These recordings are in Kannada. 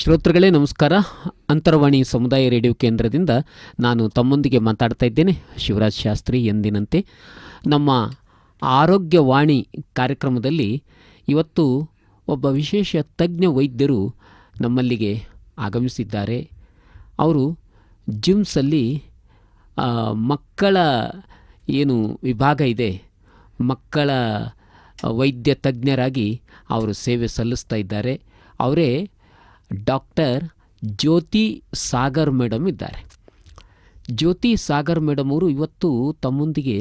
ಶ್ರೋತೃಗಳೇ ನಮಸ್ಕಾರ. ಅಂತರವಾಣಿ ಸಮುದಾಯ ರೇಡಿಯೋ ಕೇಂದ್ರದಿಂದ ನಾನು ತಮ್ಮೊಂದಿಗೆ ಮಾತಾಡ್ತಾ ಇದ್ದೇನೆ, ಶಿವರಾಜ್ ಶಾಸ್ತ್ರಿ. ಎಂದಿನಂತೆ ನಮ್ಮ ಆರೋಗ್ಯವಾಣಿ ಕಾರ್ಯಕ್ರಮದಲ್ಲಿ ಇವತ್ತು ಒಬ್ಬ ವಿಶೇಷ ತಜ್ಞ ವೈದ್ಯರು ನಮ್ಮಲ್ಲಿಗೆ ಆಗಮಿಸಿದ್ದಾರೆ. ಅವರು ಜಿಮ್ಸಲ್ಲಿ ಮಕ್ಕಳ ಏನು ವಿಭಾಗ ಇದೆ, ಮಕ್ಕಳ ವೈದ್ಯ ತಜ್ಞರಾಗಿ ಅವರು ಸೇವೆ ಸಲ್ಲಿಸ್ತಾ ಇದ್ದಾರೆ. ಅವರೇ ಡಾಕ್ಟರ್ ಜ್ಯೋತಿ ಸಾಗರ್ ಮೇಡಮ್ ಇದ್ದಾರೆ. ಜ್ಯೋತಿ ಸಾಗರ್ ಮೇಡಮ್ ಅವರು ಇವತ್ತು ತಮ್ಮೊಂದಿಗೆ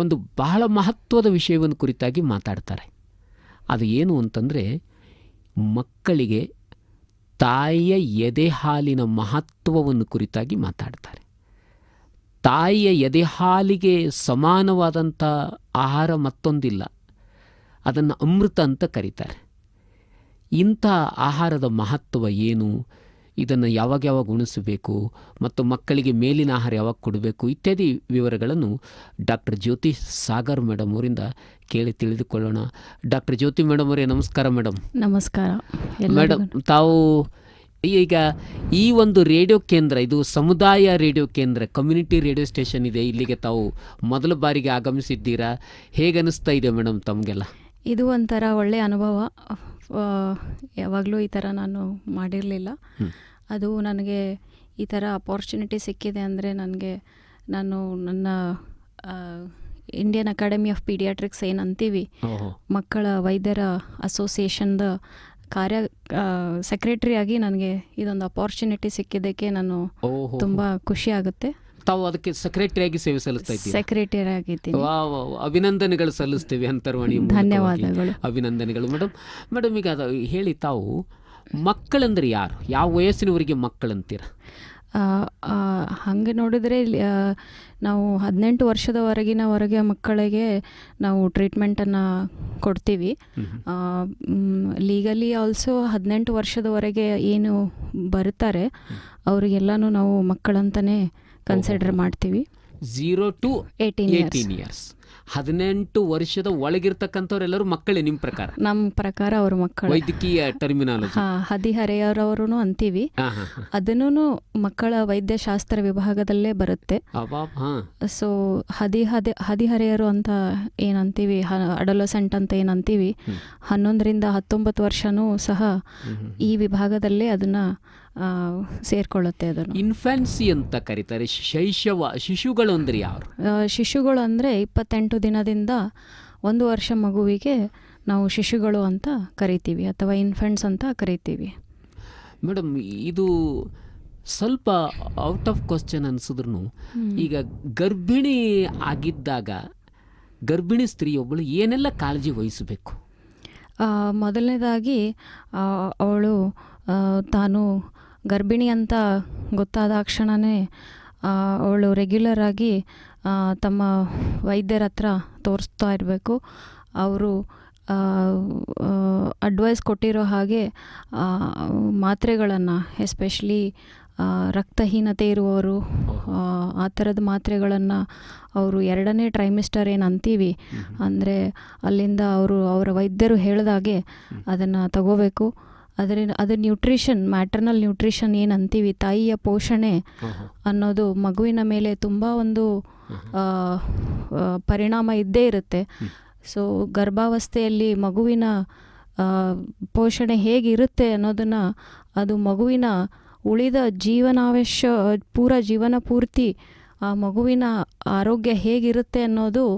ಒಂದು ಬಹಳ ಮಹತ್ವದ ವಿಷಯವನ್ನು ಕುರಿತಾಗಿ ಮಾತಾಡ್ತಾರೆ. ಅದು ಏನು ಅಂತಂದರೆ, ಮಕ್ಕಳಿಗೆ ತಾಯಿಯ ಎದೆ ಹಾಲಿನ ಮಹತ್ವವನ್ನು ಕುರಿತಾಗಿ ಮಾತಾಡ್ತಾರೆ. ತಾಯಿಯ ಎದೆ ಹಾಲಿಗೆ ಸಮಾನವಾದಂಥ ಆಹಾರ ಮತ್ತೊಂದಿಲ್ಲ, ಅದನ್ನು ಅಮೃತ ಅಂತ ಕರೀತಾರೆ. ಇಂಥ ಆಹಾರದ ಮಹತ್ವ ಏನು, ಇದನ್ನು ಯಾವಾಗ ಉಣಿಸಬೇಕು ಮತ್ತು ಮಕ್ಕಳಿಗೆ ಮೇಲಿನ ಆಹಾರ ಯಾವಾಗ ಕೊಡಬೇಕು ಇತ್ಯಾದಿ ವಿವರಗಳನ್ನು ಡಾಕ್ಟರ್ ಜ್ಯೋತಿ ಸಾಗರ್ ಮೇಡಮ್ ಅವರಿಂದ ಕೇಳಿ ತಿಳಿದುಕೊಳ್ಳೋಣ. ಡಾಕ್ಟರ್ ಜ್ಯೋತಿ ಮೇಡಮ್ ಅವರೇ ನಮಸ್ಕಾರ. ಮೇಡಮ್ ನಮಸ್ಕಾರ. ಮೇಡಮ್, ತಾವು ಈಗ ಈ ಒಂದು ರೇಡಿಯೋ ಕೇಂದ್ರ, ಇದು ಸಮುದಾಯ ರೇಡಿಯೋ ಕೇಂದ್ರ, ಕಮ್ಯುನಿಟಿ ರೇಡಿಯೋ ಸ್ಟೇಷನ್ ಇದೆ, ಇಲ್ಲಿಗೆ ತಾವು ಮೊದಲ ಬಾರಿಗೆ ಆಗಮಿಸಿದ್ದೀರಾ. ಹೇಗನ್ನಿಸ್ತಾ ಇದೆ ಮೇಡಮ್ ತಮಗೆಲ್ಲ? ಇದು ಒಂಥರ ಒಳ್ಳೆಯ ಅನುಭವ. ಯಾವಾಗಲೂ ಈ ಥರ ನಾನು ಮಾಡಿರಲಿಲ್ಲ. ಅದು ನನಗೆ ಈ ಥರ ಅಪಾರ್ಚುನಿಟಿ ಸಿಕ್ಕಿದೆ ಅಂದರೆ ನಾನು ನನ್ನ ಇಂಡಿಯನ್ ಅಕಾಡೆಮಿ ಆಫ್ ಪೀಡಿಯಾಟ್ರಿಕ್ಸ್ ಏನಂತೀವಿ, ಮಕ್ಕಳ ವೈದ್ಯರ ಅಸೋಸಿಯೇಷನ್ದ ಸೆಕ್ರೆಟರಿಯಾಗಿ ನನಗೆ ಇದೊಂದು ಅಪಾರ್ಚುನಿಟಿ ಸಿಕ್ಕಿದ್ದಕ್ಕೆ ನಾನು ತುಂಬ ಖುಷಿ ಆಗುತ್ತೆ. ತಾವು ಅದಕ್ಕೆ ಸೆಕ್ರೆಟರಿಯಾಗಿ ಸೇವೆ ಸಲ್ಲಿಸ್ತಾ ಇದ್ದೀವಿ? ಸೆಕ್ರೆಟರಿ ಆಗಿದ್ದೀನಿ. ಅಭಿನಂದನೆಗಳು ಸಲ್ಲಿಸ್ತೇವೆ ಅಂತರವಾಣಿ. ಧನ್ಯವಾದಗಳು. ಅಭಿನಂದನೆಗಳು ಮೇಡಮ್. ಮೇಡಮ್, ಈಗ ಅದು ಹೇಳಿ, ತಾವು ಮಕ್ಕಳಂದ್ರೆ ಯಾರು, ಯಾವ ವಯಸ್ಸಿನವರಿಗೆ ಮಕ್ಕಳಂತೀರ? ಹಾಗೆ ನೋಡಿದರೆ ನಾವು 18 ವರ್ಷದವರೆಗಿನವರೆಗೆ ಮಕ್ಕಳಿಗೆ ನಾವು ಟ್ರೀಟ್ಮೆಂಟನ್ನು ಕೊಡ್ತೀವಿ. ಲೀಗಲಿ ಆಲ್ಸೋ 18 ವರ್ಷದವರೆಗೆ ಏನು ಬರುತ್ತಾರೆ ಅವರಿಗೆಲ್ಲನೂ ನಾವು ಮಕ್ಕಳಂತಲೇ ಕನ್ಸಿಡರ್ ಮಾಡ್ತೀವಿ. 0 to 18 ಇಯರ್ಸ್, 18 ವರ್ಷದ ಒಳಗಿರ್ತಕ್ಕಂಥವ್ರೆಲ್ಲರೂ ಮಕ್ಕಳೇ ನಿಮ್ಮ ಪ್ರಕಾರ? ನಮ್ಮ ಪ್ರಕಾರ ಅವ್ರ ಮಕ್ಕಳು. ವೈದ್ಯಕೀಯ ಟರ್ಮಿನಾಲಜಿ ಹದಿಹರೆಯರವರು ಅಂತೀವಿ. ಅದನ್ನು ಮಕ್ಕಳ ವೈದ್ಯಶಾಸ್ತ್ರ ವಿಭಾಗದಲ್ಲೇ ಬರುತ್ತೆ. ಸೊ ಹದಿಹರೆಯರು ಅಂತ ಏನಂತೀವಿ, ಅಡೋಲಸೆಂಟ್ ಅಂತ ಏನಂತೀವಿ, 11ರಿಂದ 19 ವರ್ಷನೂ ಸಹ ಈ ವಿಭಾಗದಲ್ಲೇ ಅದನ್ನು ಸೇರ್ಕೊಳ್ಳುತ್ತೆ. ಅದನ್ನು ಇನ್ಫ್ಯಾನ್ಸಿ ಅಂತ ಕರೀತಾರೆ. ಶಿಶುಗಳು ಅಂದ್ರೆ ಯಾರು? ಶಿಶುಗಳು ಅಂದರೆ 28 ದಿನದಿಂದ 1 ವರ್ಷ ಮಗುವಿಗೆ ನಾವು ಶಿಶುಗಳು ಅಂತ ಕರಿತೀವಿ, ಅಥವಾ ಇನ್ಫೆಂಟ್ಸ್ ಅಂತ ಕರಿತೀವಿ. ಮೇಡಮ್, ಇದು ಸ್ವಲ್ಪ ಔಟ್ ಆಫ್ ಕ್ವಶನ್ ಅನಿಸಿದ್ರು, ಈಗ ಗರ್ಭಿಣಿ ಆಗಿದ್ದಾಗ ಗರ್ಭಿಣಿ ಸ್ತ್ರೀಯೊಬ್ಬಳು ಏನೆಲ್ಲ ಕಾಳಜಿ ವಹಿಸಬೇಕು? ಮೊದಲನೇದಾಗಿ ಅವಳು ತಾನು ಗರ್ಭಿಣಿ ಅಂತ ಗೊತ್ತಾದ ಕ್ಷಣವೇ ಅವಳು ರೆಗ್ಯುಲರಾಗಿ ತಮ್ಮ ವೈದ್ಯರ ಹತ್ರ ತೋರಿಸ್ತಾ ಇರಬೇಕು. ಅವರು ಅಡ್ವೈಸ್ ಕೊಟ್ಟಿರೋ ಹಾಗೆ ಮಾತ್ರೆಗಳನ್ನು, ಎಸ್ಪೆಷಲಿ ರಕ್ತಹೀನತೆ ಇರುವವರು ಆ ಥರದ ಮಾತ್ರೆಗಳನ್ನು ಅವರು 2ನೇ ಟ್ರೈಮಿಸ್ಟರ್ ಏನು ಅಂತೀವಿ, ಅಂದರೆ ಅಲ್ಲಿಂದ ಅವರ ವೈದ್ಯರು ಹೇಳಿದಾಗೆ ಅದನ್ನು ತಗೋಬೇಕು. ಅದು ನ್ಯೂಟ್ರಿಷನ್, ಮ್ಯಾಟರ್ನಲ್ ನ್ಯೂಟ್ರಿಷನ್ ಏನಂತೀವಿ, ತಾಯಿಯ ಪೋಷಣೆ ಅನ್ನೋದು ಮಗುವಿನ ಮೇಲೆ ತುಂಬ ಒಂದು ಪರಿಣಾಮ ಇದ್ದೇ ಇರುತ್ತೆ. ಸೊ ಗರ್ಭಾವಸ್ಥೆಯಲ್ಲಿ ಮಗುವಿನ ಪೋಷಣೆ ಹೇಗಿರುತ್ತೆ ಅನ್ನೋದನ್ನು, ಅದು ಮಗುವಿನ ಉಳಿದ ಜೀವನ ಪೂರ್ತಿ ಆ ಮಗುವಿನ ಆರೋಗ್ಯ ಹೇಗಿರುತ್ತೆ ಅನ್ನೋದು,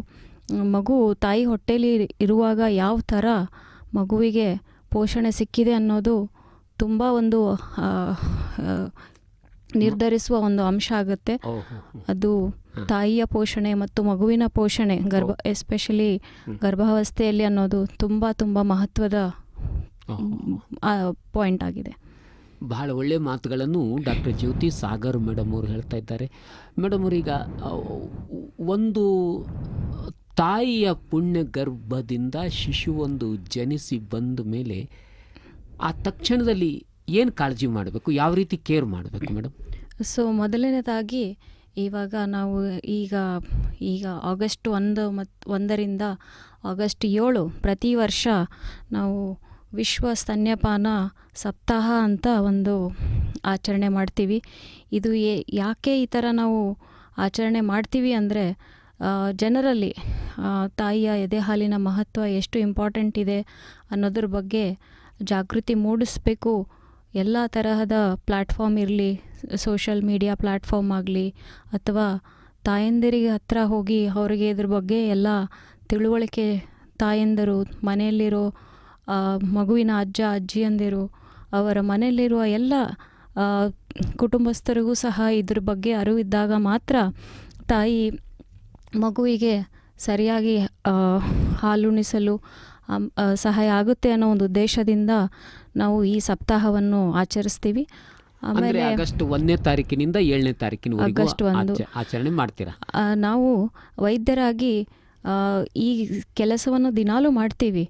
ಮಗು ತಾಯಿ ಹೊಟ್ಟೆಯಲ್ಲಿ ಇರುವಾಗ ಯಾವ ಥರ ಮಗುವಿಗೆ ಪೋಷಣೆ ಸಿಕ್ಕಿದೆ ಅನ್ನೋದು ತುಂಬ ಒಂದು ನಿರ್ಧರಿಸುವ ಒಂದು ಅಂಶ ಆಗುತ್ತೆ. ಅದು ತಾಯಿಯ ಪೋಷಣೆ ಮತ್ತು ಮಗುವಿನ ಪೋಷಣೆ ಎಸ್ಪೆಷಲಿ ಗರ್ಭಾವಸ್ಥೆಯಲ್ಲಿ ಅನ್ನೋದು ತುಂಬ ತುಂಬ ಮಹತ್ವದ ಪಾಯಿಂಟ್ ಆಗಿದೆ. ಬಹಳ ಒಳ್ಳೆಯ ಮಾತುಗಳನ್ನು ಡಾಕ್ಟರ್ ಜ್ಯೋತಿ ಸಾಗರ್ ಮೇಡಮ್ ಅವರು ಹೇಳ್ತಾ ಇದ್ದಾರೆ. ಮೇಡಮ್ ಅವರೀಗ ಒಂದು ತಾಯಿಯ ಪುಣ್ಯ ಗರ್ಭದಿಂದ ಶಿಶುವೊಂದು ಜನಿಸಿ ಬಂದ ಮೇಲೆ ಆ ತಕ್ಷಣದಲ್ಲಿ ಏನು ಕಾಳಜಿ ಮಾಡಬೇಕು, ಯಾವ ರೀತಿ ಕೇರ್ ಮಾಡಬೇಕು ಮೇಡಮ್? ಸೊ ಮೊದಲನೇದಾಗಿ ಇವಾಗ ನಾವು ಈಗ ಆಗಸ್ಟ್ 1ರಿಂದ ಆಗಸ್ಟ್ 7 ಪ್ರತಿ ವರ್ಷ ನಾವು ವಿಶ್ವ ಸ್ತನ್ಯಪಾನ ಸಪ್ತಾಹ ಅಂತ ಒಂದು ಆಚರಣೆ ಮಾಡ್ತೀವಿ. ಇದು ಯಾಕೆ ಈ ಥರ ನಾವು ಆಚರಣೆ ಮಾಡ್ತೀವಿ ಅಂದರೆ ಜನರಲ್ಲಿ ತಾಯಿಯ ಎದೆ ಹಾಲಿನ ಮಹತ್ವ ಎಷ್ಟು ಇಂಪಾರ್ಟೆಂಟ್ ಇದೆ ಅನ್ನೋದ್ರ ಬಗ್ಗೆ ಜಾಗೃತಿ ಮೂಡಿಸ್ಬೇಕು. ಎಲ್ಲ ತರಹದ ಪ್ಲ್ಯಾಟ್ಫಾರ್ಮ್ ಇರಲಿ, ಸೋಷಲ್ ಮೀಡಿಯಾ ಪ್ಲ್ಯಾಟ್ಫಾರ್ಮ್ ಆಗಲಿ, ಅಥವಾ ತಾಯಂದಿರಿಗೆ ಹತ್ರ ಹೋಗಿ ಅವರಿಗೆ ಇದ್ರ ಬಗ್ಗೆ ಎಲ್ಲ ತಿಳುವಳಿಕೆ, ತಾಯಂದಿರು, ಮನೆಯಲ್ಲಿರೋ ಮಗುವಿನ ಅಜ್ಜ ಅಜ್ಜಿಯಂದಿರು, ಅವರ ಮನೆಯಲ್ಲಿರುವ ಎಲ್ಲ ಕುಟುಂಬಸ್ಥರಿಗೂ ಸಹ ಇದ್ರ ಬಗ್ಗೆ ಅರಿವಿದ್ದಾಗ ಮಾತ್ರ ತಾಯಿ ಮಗುವಿಗೆ ಸರಿಯಾಗಿ ಹಾಲುಣಿಸಲು ಸಹಾಯ ಆಗುತ್ತೆ ಅನ್ನೋ ಒಂದು ಉದ್ದೇಶದಿಂದ ನಾವು ಈ ಸಪ್ತಾಹವನ್ನು ಆಚರಿಸ್ತೀವಿ. ಆಮೇಲೆ ಆಗಸ್ಟ್ 1ನೇ ತಾರೀಕಿನಿಂದ 7ನೇ ತಾರೀಕಿನವರೆಗೂ ಆಗಸ್ಟ್ 1 ಆಚರಣೆ ಮಾಡ್ತೀರಾ? ನಾವು ವೈದ್ಯರಾಗಿ ಈ ಕೆಲಸವನ್ನು ದಿನಾಲೂ ಮಾಡ್ತೀವಿ.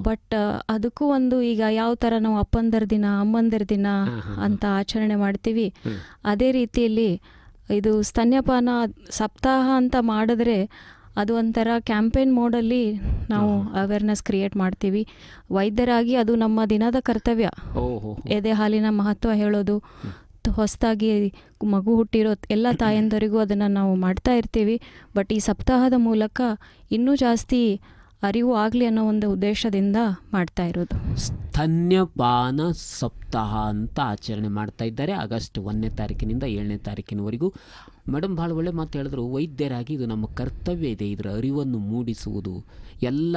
ಬಟ್ ಅದಕ್ಕೂ ಒಂದು ಈಗ ಯಾವ ಥರ ನಾವು ಅಪ್ಪಂದರ ದಿನ, ಅಮ್ಮಂದರ ದಿನ ಅಂತ ಆಚರಣೆ ಮಾಡ್ತೀವಿ, ಅದೇ ರೀತಿಯಲ್ಲಿ ಇದು ಸ್ತನ್ಯಪಾನ ಸಪ್ತಾಹ ಅಂತ ಮಾಡಿದ್ರೆ ಅದು ಒಂಥರ ಕ್ಯಾಂಪೇನ್ ಮೋಡಲ್ಲಿ ನಾವು ಅವೇರ್ನೆಸ್ ಕ್ರಿಯೇಟ್ ಮಾಡ್ತೀವಿ. ವೈದ್ಯರಾಗಿ ಅದು ನಮ್ಮ ದಿನದ ಕರ್ತವ್ಯ. ಎದೆ ಹಾಲಿನ ಮಹತ್ವ ಹೇಳೋದು, ಹೊಸದಾಗಿ ಮಗು ಹುಟ್ಟಿರೋ ಎಲ್ಲ ತಾಯಂದರಿಗೂ ಅದನ್ನು ನಾವು ಮಾಡ್ತಾ ಇರ್ತೀವಿ. ಬಟ್ ಈ ಸಪ್ತಾಹದ ಮೂಲಕ ಇನ್ನೂ ಜಾಸ್ತಿ ಅರಿವು ಆಗಲಿ ಅನ್ನೋ ಒಂದು ಉದ್ದೇಶದಿಂದ ಮಾಡ್ತಾ ಇರೋದು. ಸ್ತನ್ಯಪಾನ ಸಪ್ತಾಹ ಅಂತ ಆಚರಣೆ ಮಾಡ್ತಾ ಇದ್ದಾರೆ ಆಗಸ್ಟ್ 1ನೇ ತಾರೀಕಿನಿಂದ 7ನೇ ತಾರೀಕಿನವರೆಗೂ. ಮೇಡಮ್ ಭಾಳ ಒಳ್ಳೆ ಮಾತು ಹೇಳಿದ್ರು. ವೈದ್ಯರಾಗಿ ಇದು ನಮ್ಮ ಕರ್ತವ್ಯ ಇದೆ, ಇದರ ಅರಿವನ್ನು ಮೂಡಿಸುವುದು, ಎಲ್ಲ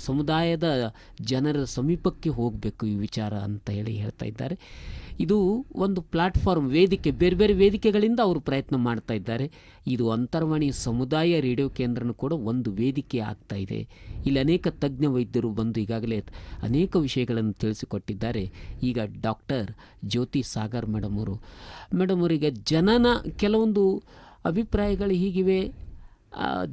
ಸಮುದಾಯದ ಜನರ ಸಮೀಪಕ್ಕೆ ಹೋಗಬೇಕು ಈ ವಿಚಾರ ಅಂತ ಹೇಳ್ತಾ ಇದ್ದಾರೆ. ಇದು ಒಂದು ಪ್ಲಾಟ್ಫಾರ್ಮ್, ವೇದಿಕೆ, ಬೇರೆ ಬೇರೆ ವೇದಿಕೆಗಳಿಂದ ಅವರು ಪ್ರಯತ್ನ ಮಾಡ್ತಾ ಇದ್ದಾರೆ. ಇದು ಅಂತರ್ವಾಣಿ ಸಮುದಾಯ ರೇಡಿಯೋ ಕೇಂದ್ರನೂ ಕೂಡ ಒಂದು ವೇದಿಕೆ ಆಗ್ತಾ ಇದೆ. ಇಲ್ಲಿ ಅನೇಕ ತಜ್ಞ ವೈದ್ಯರು ಬಂದು ಈಗಾಗಲೇ ಅನೇಕ ವಿಷಯಗಳನ್ನು ತಿಳಿಸಿಕೊಟ್ಟಿದ್ದಾರೆ. ಈಗ ಡಾಕ್ಟರ್ ಜ್ಯೋತಿ ಸಾಗರ್ ಮೇಡಮ್ ಅವರಿಗೆ ಜನನ ಕೆಲವೊಂದು ಅಭಿಪ್ರಾಯಗಳು ಹೀಗಿವೆ.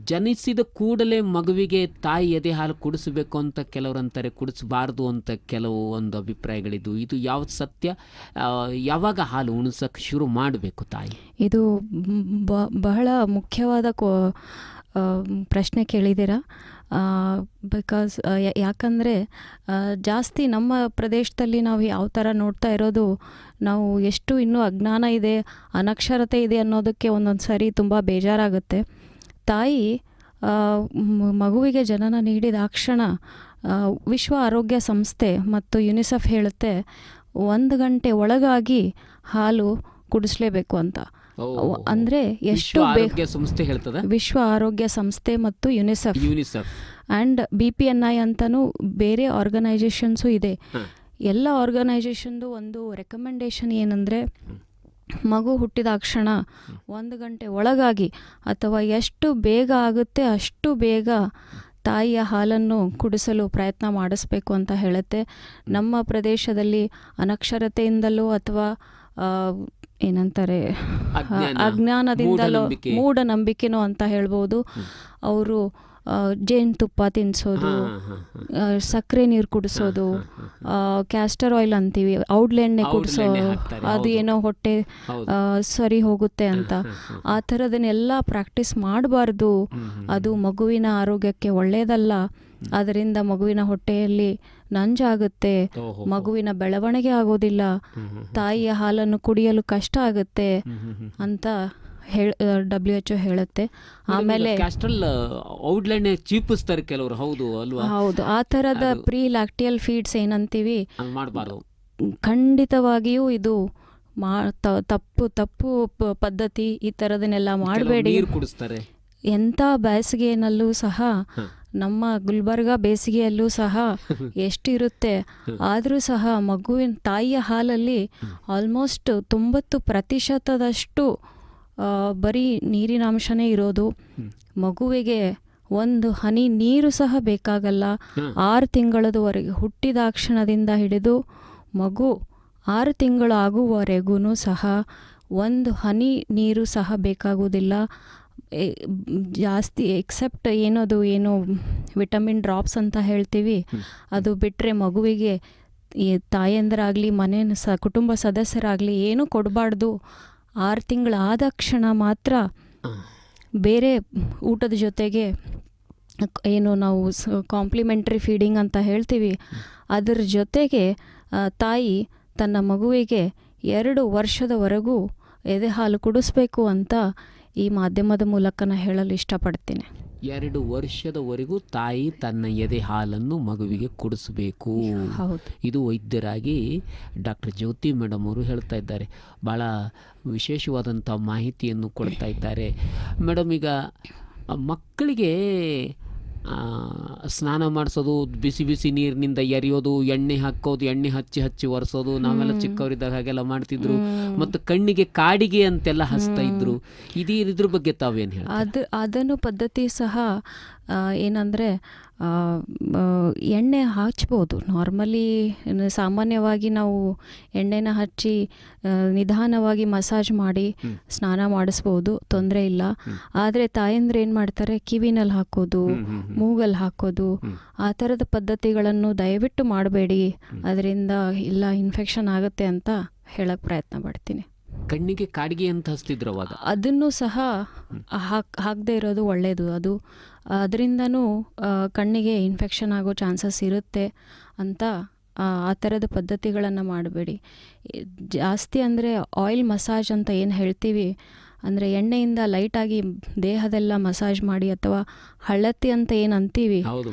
ಜನಿಸಿದ ಕೂಡಲೇ ಮಗುವಿಗೆ ತಾಯಿ ಎದೆ ಹಾಲು ಕುಡಿಸಬೇಕು ಅಂತ ಕೆಲವರು ಅಂತಾರೆ, ಕುಡಿಸಬಾರ್ದು ಅಂತ ಕೆಲವು ಒಂದು ಅಭಿಪ್ರಾಯಗಳಿದ್ದು, ಇದು ಯಾವ್ದು ಸತ್ಯ? ಯಾವಾಗ ಹಾಲು ಉಣಿಸೋಕ್ಕೆ ಶುರು ಮಾಡಬೇಕು ತಾಯಿ? ಇದು ಬಹಳ ಮುಖ್ಯವಾದ ಪ್ರಶ್ನೆ ಕೇಳಿದ್ದೀರಾ. ಬಿಕಾಸ್ ಯಾಕಂದರೆ ಜಾಸ್ತಿ ನಮ್ಮ ಪ್ರದೇಶದಲ್ಲಿ ನಾವು ಯಾವ ಥರ ನೋಡ್ತಾ ಇರೋದು, ನಾವು ಎಷ್ಟು ಇನ್ನೂ ಅಜ್ಞಾನ ಇದೆ, ಅನಕ್ಷರತೆ ಇದೆ ಅನ್ನೋದಕ್ಕೆ ಒಂದೊಂದು ಸಾರಿ ತುಂಬ ಬೇಜಾರಾಗುತ್ತೆ. ತಾಯಿ ಮಗುವಿಗೆ ಜನನ ನೀಡಿದಾಕ್ಷಣ ವಿಶ್ವ ಆರೋಗ್ಯ ಸಂಸ್ಥೆ ಮತ್ತು ಯುನಿಸೆಫ್ ಹೇಳುತ್ತೆ 1 ಗಂಟೆ ಒಳಗಾಗಿ ಹಾಲು ಕುಡಿಸ್ಲೇಬೇಕು ಅಂತ. ಅಂದರೆ ಎಷ್ಟು ಸಂಸ್ಥೆ ಹೇಳ್ತದೆ, ವಿಶ್ವ ಆರೋಗ್ಯ ಸಂಸ್ಥೆ ಮತ್ತು ಯುನಿಸೆಫ್ ಆ್ಯಂಡ್ BPNI ಅಂತಲೂ ಬೇರೆ ಆರ್ಗನೈಜೇಷನ್ಸು ಇದೆ. ಎಲ್ಲ ಆರ್ಗನೈಜೇಷನ್ದು ಒಂದು ರೆಕಮೆಂಡೇಶನ್ ಏನಂದರೆ, ಮಗು ಹುಟ್ಟಿದಾಕ್ಷಣ 1 ಗಂಟೆ ಒಳಗಾಗಿ ಅಥವಾ ಎಷ್ಟು ಬೇಗ ಆಗುತ್ತೆ ಅಷ್ಟು ಬೇಗ ತಾಯಿಯ ಹಾಲನ್ನು ಕುಡಿಸಲು ಪ್ರಯತ್ನ ಮಾಡಿಸ್ಬೇಕು ಅಂತ ಹೇಳುತ್ತೆ. ನಮ್ಮ ಪ್ರದೇಶದಲ್ಲಿ ಅನಕ್ಷರತೆಯಿಂದಲೋ ಅಥವಾ ಏನಂತಾರೆ ಅಜ್ಞಾನದಿಂದಲೋ, ಮೂಢನಂಬಿಕೆನೋ ಅಂತ ಹೇಳ್ಬೋದು, ಅವರು ಜೇನುತುಪ್ಪ ತಿನ್ನಿಸೋದು, ಸಕ್ಕರೆ ನೀರು ಕುಡಿಸೋದು, ಕ್ಯಾಸ್ಟರ್ ಆಯಿಲ್ ಅಂತೀವಿ, ಔಡ್ಲೆಣ್ಣೆ ಕುಡಿಸೋದು, ಅದು ಏನೋ ಹೊಟ್ಟೆ ಸರಿ ಹೋಗುತ್ತೆ ಅಂತ. ಆ ಥರದನ್ನೆಲ್ಲ ಪ್ರಾಕ್ಟೀಸ್ ಮಾಡಬಾರ್ದು. ಅದು ಮಗುವಿನ ಆರೋಗ್ಯಕ್ಕೆ ಒಳ್ಳೆಯದಲ್ಲ. ಅದರಿಂದ ಮಗುವಿನ ಹೊಟ್ಟೆಯಲ್ಲಿ ನಂಜಾಗುತ್ತೆ, ಮಗುವಿನ ಬೆಳವಣಿಗೆ ಆಗೋದಿಲ್ಲ, ತಾಯಿಯ ಹಾಲನ್ನು ಕುಡಿಯಲು ಕಷ್ಟ ಆಗುತ್ತೆ ಅಂತ WHO ಹೇಳುತ್ತೆ. ಆಮೇಲೆ ಔಡ್ಲೆಣ್ಣೆ ಚೀಪಿಸ್ತಾರೆ ಕೆಲವರು, ಹೌದು ಅಲ್ವಾ? ಹೌದು, ಆ ಥರದ ಪ್ರೀ ಲ್ಯಾಕ್ಟಿಯಲ್ ಫೀಡ್ಸ್ ಏನಂತೀವಿ, ಖಂಡಿತವಾಗಿಯೂ ಇದು ತಪ್ಪು ಪದ್ಧತಿ. ಈ ಥರದನ್ನೆಲ್ಲ ಮಾಡಬೇಡಿ. ಎಂಥ ಬೇಸಿಗೆಯಲ್ಲೂ ಸಹ, ನಮ್ಮ ಗುಲ್ಬರ್ಗ ಬೇಸಿಗೆಯಲ್ಲೂ ಸಹ ಎಷ್ಟಿರುತ್ತೆ, ಆದರೂ ಸಹ ಮಗುವಿನ ತಾಯಿಯ ಹಾಲಲ್ಲಿ ಆಲ್ಮೋಸ್ಟ್ 90% ಬರೀ ನೀರಿನಾಂಶನೇ ಇರೋದು. ಮಗುವಿಗೆ 1 ಹನಿ ನೀರು ಸಹ ಬೇಕಾಗಲ್ಲ. 6 ತಿಂಗಳದವರೆಗೆ, ಹುಟ್ಟಿದಾಕ್ಷಣದಿಂದ ಹಿಡಿದು ಮಗು 6 ತಿಂಗಳು ಆಗುವವರೆಗೂ ಸಹ 1 ಹನಿ ನೀರು ಸಹ ಬೇಕಾಗುವುದಿಲ್ಲ ಜಾಸ್ತಿ, ಎಕ್ಸೆಪ್ಟ್ ಏನೋ ವಿಟಮಿನ್ ಡ್ರಾಪ್ಸ್ ಅಂತ ಹೇಳ್ತೀವಿ, ಅದು ಬಿಟ್ಟರೆ ಮಗುವಿಗೆ ತಾಯಂದರಾಗಲಿ ಕುಟುಂಬ ಸದಸ್ಯರಾಗಲಿ ಏನೂ ಕೊಡಬಾರ್ದು. 6 ತಿಂಗಳಾದ ಕ್ಷಣ ಮಾತ್ರ ಬೇರೆ ಊಟದ ಜೊತೆಗೆ ಏನು ನಾವು ಕಾಂಪ್ಲಿಮೆಂಟ್ರಿ ಫೀಡಿಂಗ್ ಅಂತ ಹೇಳ್ತೀವಿ, ಅದರ ಜೊತೆಗೆ ತಾಯಿ ತನ್ನ ಮಗುವಿಗೆ 2 ವರ್ಷದವರೆಗೂ ಎದೆ ಹಾಲು ಕುಡಿಸ್ಬೇಕು ಅಂತ ಈ ಮಾಧ್ಯಮದ ಮೂಲಕ ನಾನು ಹೇಳಲು ಇಷ್ಟಪಡ್ತೀನಿ. 2 ವರ್ಷದವರೆಗೂ ತಾಯಿ ತನ್ನ ಎದೆ ಹಾಲನ್ನು ಮಗುವಿಗೆ ಕುಡಿಸಬೇಕು. ಹೌದು. ಇದು ವೈದ್ಯರಾಗಿ ಡಾಕ್ಟರ್ ಜ್ಯೋತಿ ಮೇಡಮ್ ಅವರು ಹೇಳ್ತಾ ಇದ್ದಾರೆ. ಭಾಳ ವಿಶೇಷವಾದಂಥ ಮಾಹಿತಿಯನ್ನು ಕೊಡ್ತಾ ಇದ್ದಾರೆ. ಮೇಡಮ್, ಈಗ ಮಕ್ಕಳಿಗೆ ಸ್ನಾನ ಮಾಡಿಸೋದು, ಬಿಸಿ ಬಿಸಿ ನೀರಿನಿಂದ ಎರೆಯೋದು, ಎಣ್ಣೆ ಹಾಕೋದು, ಎಣ್ಣೆ ಹಚ್ಚಿ ಒರೆಸೋದು, ನಾವೆಲ್ಲ ಚಿಕ್ಕವರಿದ್ದಾಗ ಹಾಗೆಲ್ಲ ಮಾಡ್ತಿದ್ರು. ಮತ್ತು ಕಣ್ಣಿಗೆ ಕಾಡಿಗೆ ಅಂತೆಲ್ಲ ಹಚ್ತಾ ಇದ್ರು. ಇದ್ರ ಬಗ್ಗೆ ತಾವೇನು ಹೇಳಿ? ಅದನ್ನು ಪದ್ಧತಿ ಸಹ ಏನಂದರೆ ಎಣ್ಣೆ ಹಚ್ಬೋದು. ನಾರ್ಮಲಿ ಸಾಮಾನ್ಯವಾಗಿ ನಾವು ಎಣ್ಣೆನ ಹಚ್ಚಿ ನಿಧಾನವಾಗಿ ಮಸಾಜ್ ಮಾಡಿ ಸ್ನಾನ ಮಾಡಿಸ್ಬೋದು, ತೊಂದರೆ ಇಲ್ಲ. ಆದರೆ ತಾಯಂದ್ರೆ ಏನು ಮಾಡ್ತಾರೆ, ಕಿವಿನಲ್ಲಿ ಹಾಕೋದು, ಮೂಗಲ್ಲಿ ಹಾಕೋದು, ಆ ಥರದ ಪದ್ಧತಿಗಳನ್ನು ದಯವಿಟ್ಟು ಮಾಡಬೇಡಿ. ಅದರಿಂದ ಇಲ್ಲ ಇನ್ಫೆಕ್ಷನ್ ಆಗುತ್ತೆ ಅಂತ ಹೇಳಕ್ಕೆ ಪ್ರಯತ್ನ ಪಡ್ತೀನಿ. ಕಣ್ಣಿಗೆ ಕಾಡಿಗೆ ಅಂತ ಹಚ್ತಿದ್ರು ಅವಾಗ. ಅದನ್ನು ಸಹ ಹಾಕದೇ ಇರೋದು ಒಳ್ಳೆಯದು. ಅದರಿಂದನೂ ಕಣ್ಣಿಗೆ ಇನ್ಫೆಕ್ಷನ್ ಆಗೋ ಚಾನ್ಸಸ್ ಇರುತ್ತೆ ಅಂತ ಆ ಥರದ ಪದ್ಧತಿಗಳನ್ನು ಮಾಡಬೇಡಿ. ಜಾಸ್ತಿ ಅಂದರೆ ಆಯಿಲ್ ಮಸಾಜ್ ಅಂತ ಏನು ಹೇಳ್ತೀವಿ, ಅಂದರೆ ಎಣ್ಣೆಯಿಂದ ಲೈಟಾಗಿ ದೇಹದೆಲ್ಲ ಮಸಾಜ್ ಮಾಡಿ, ಅಥವಾ ಹಳತಿ ಅಂತ ಏನು ಅಂತೀವಿ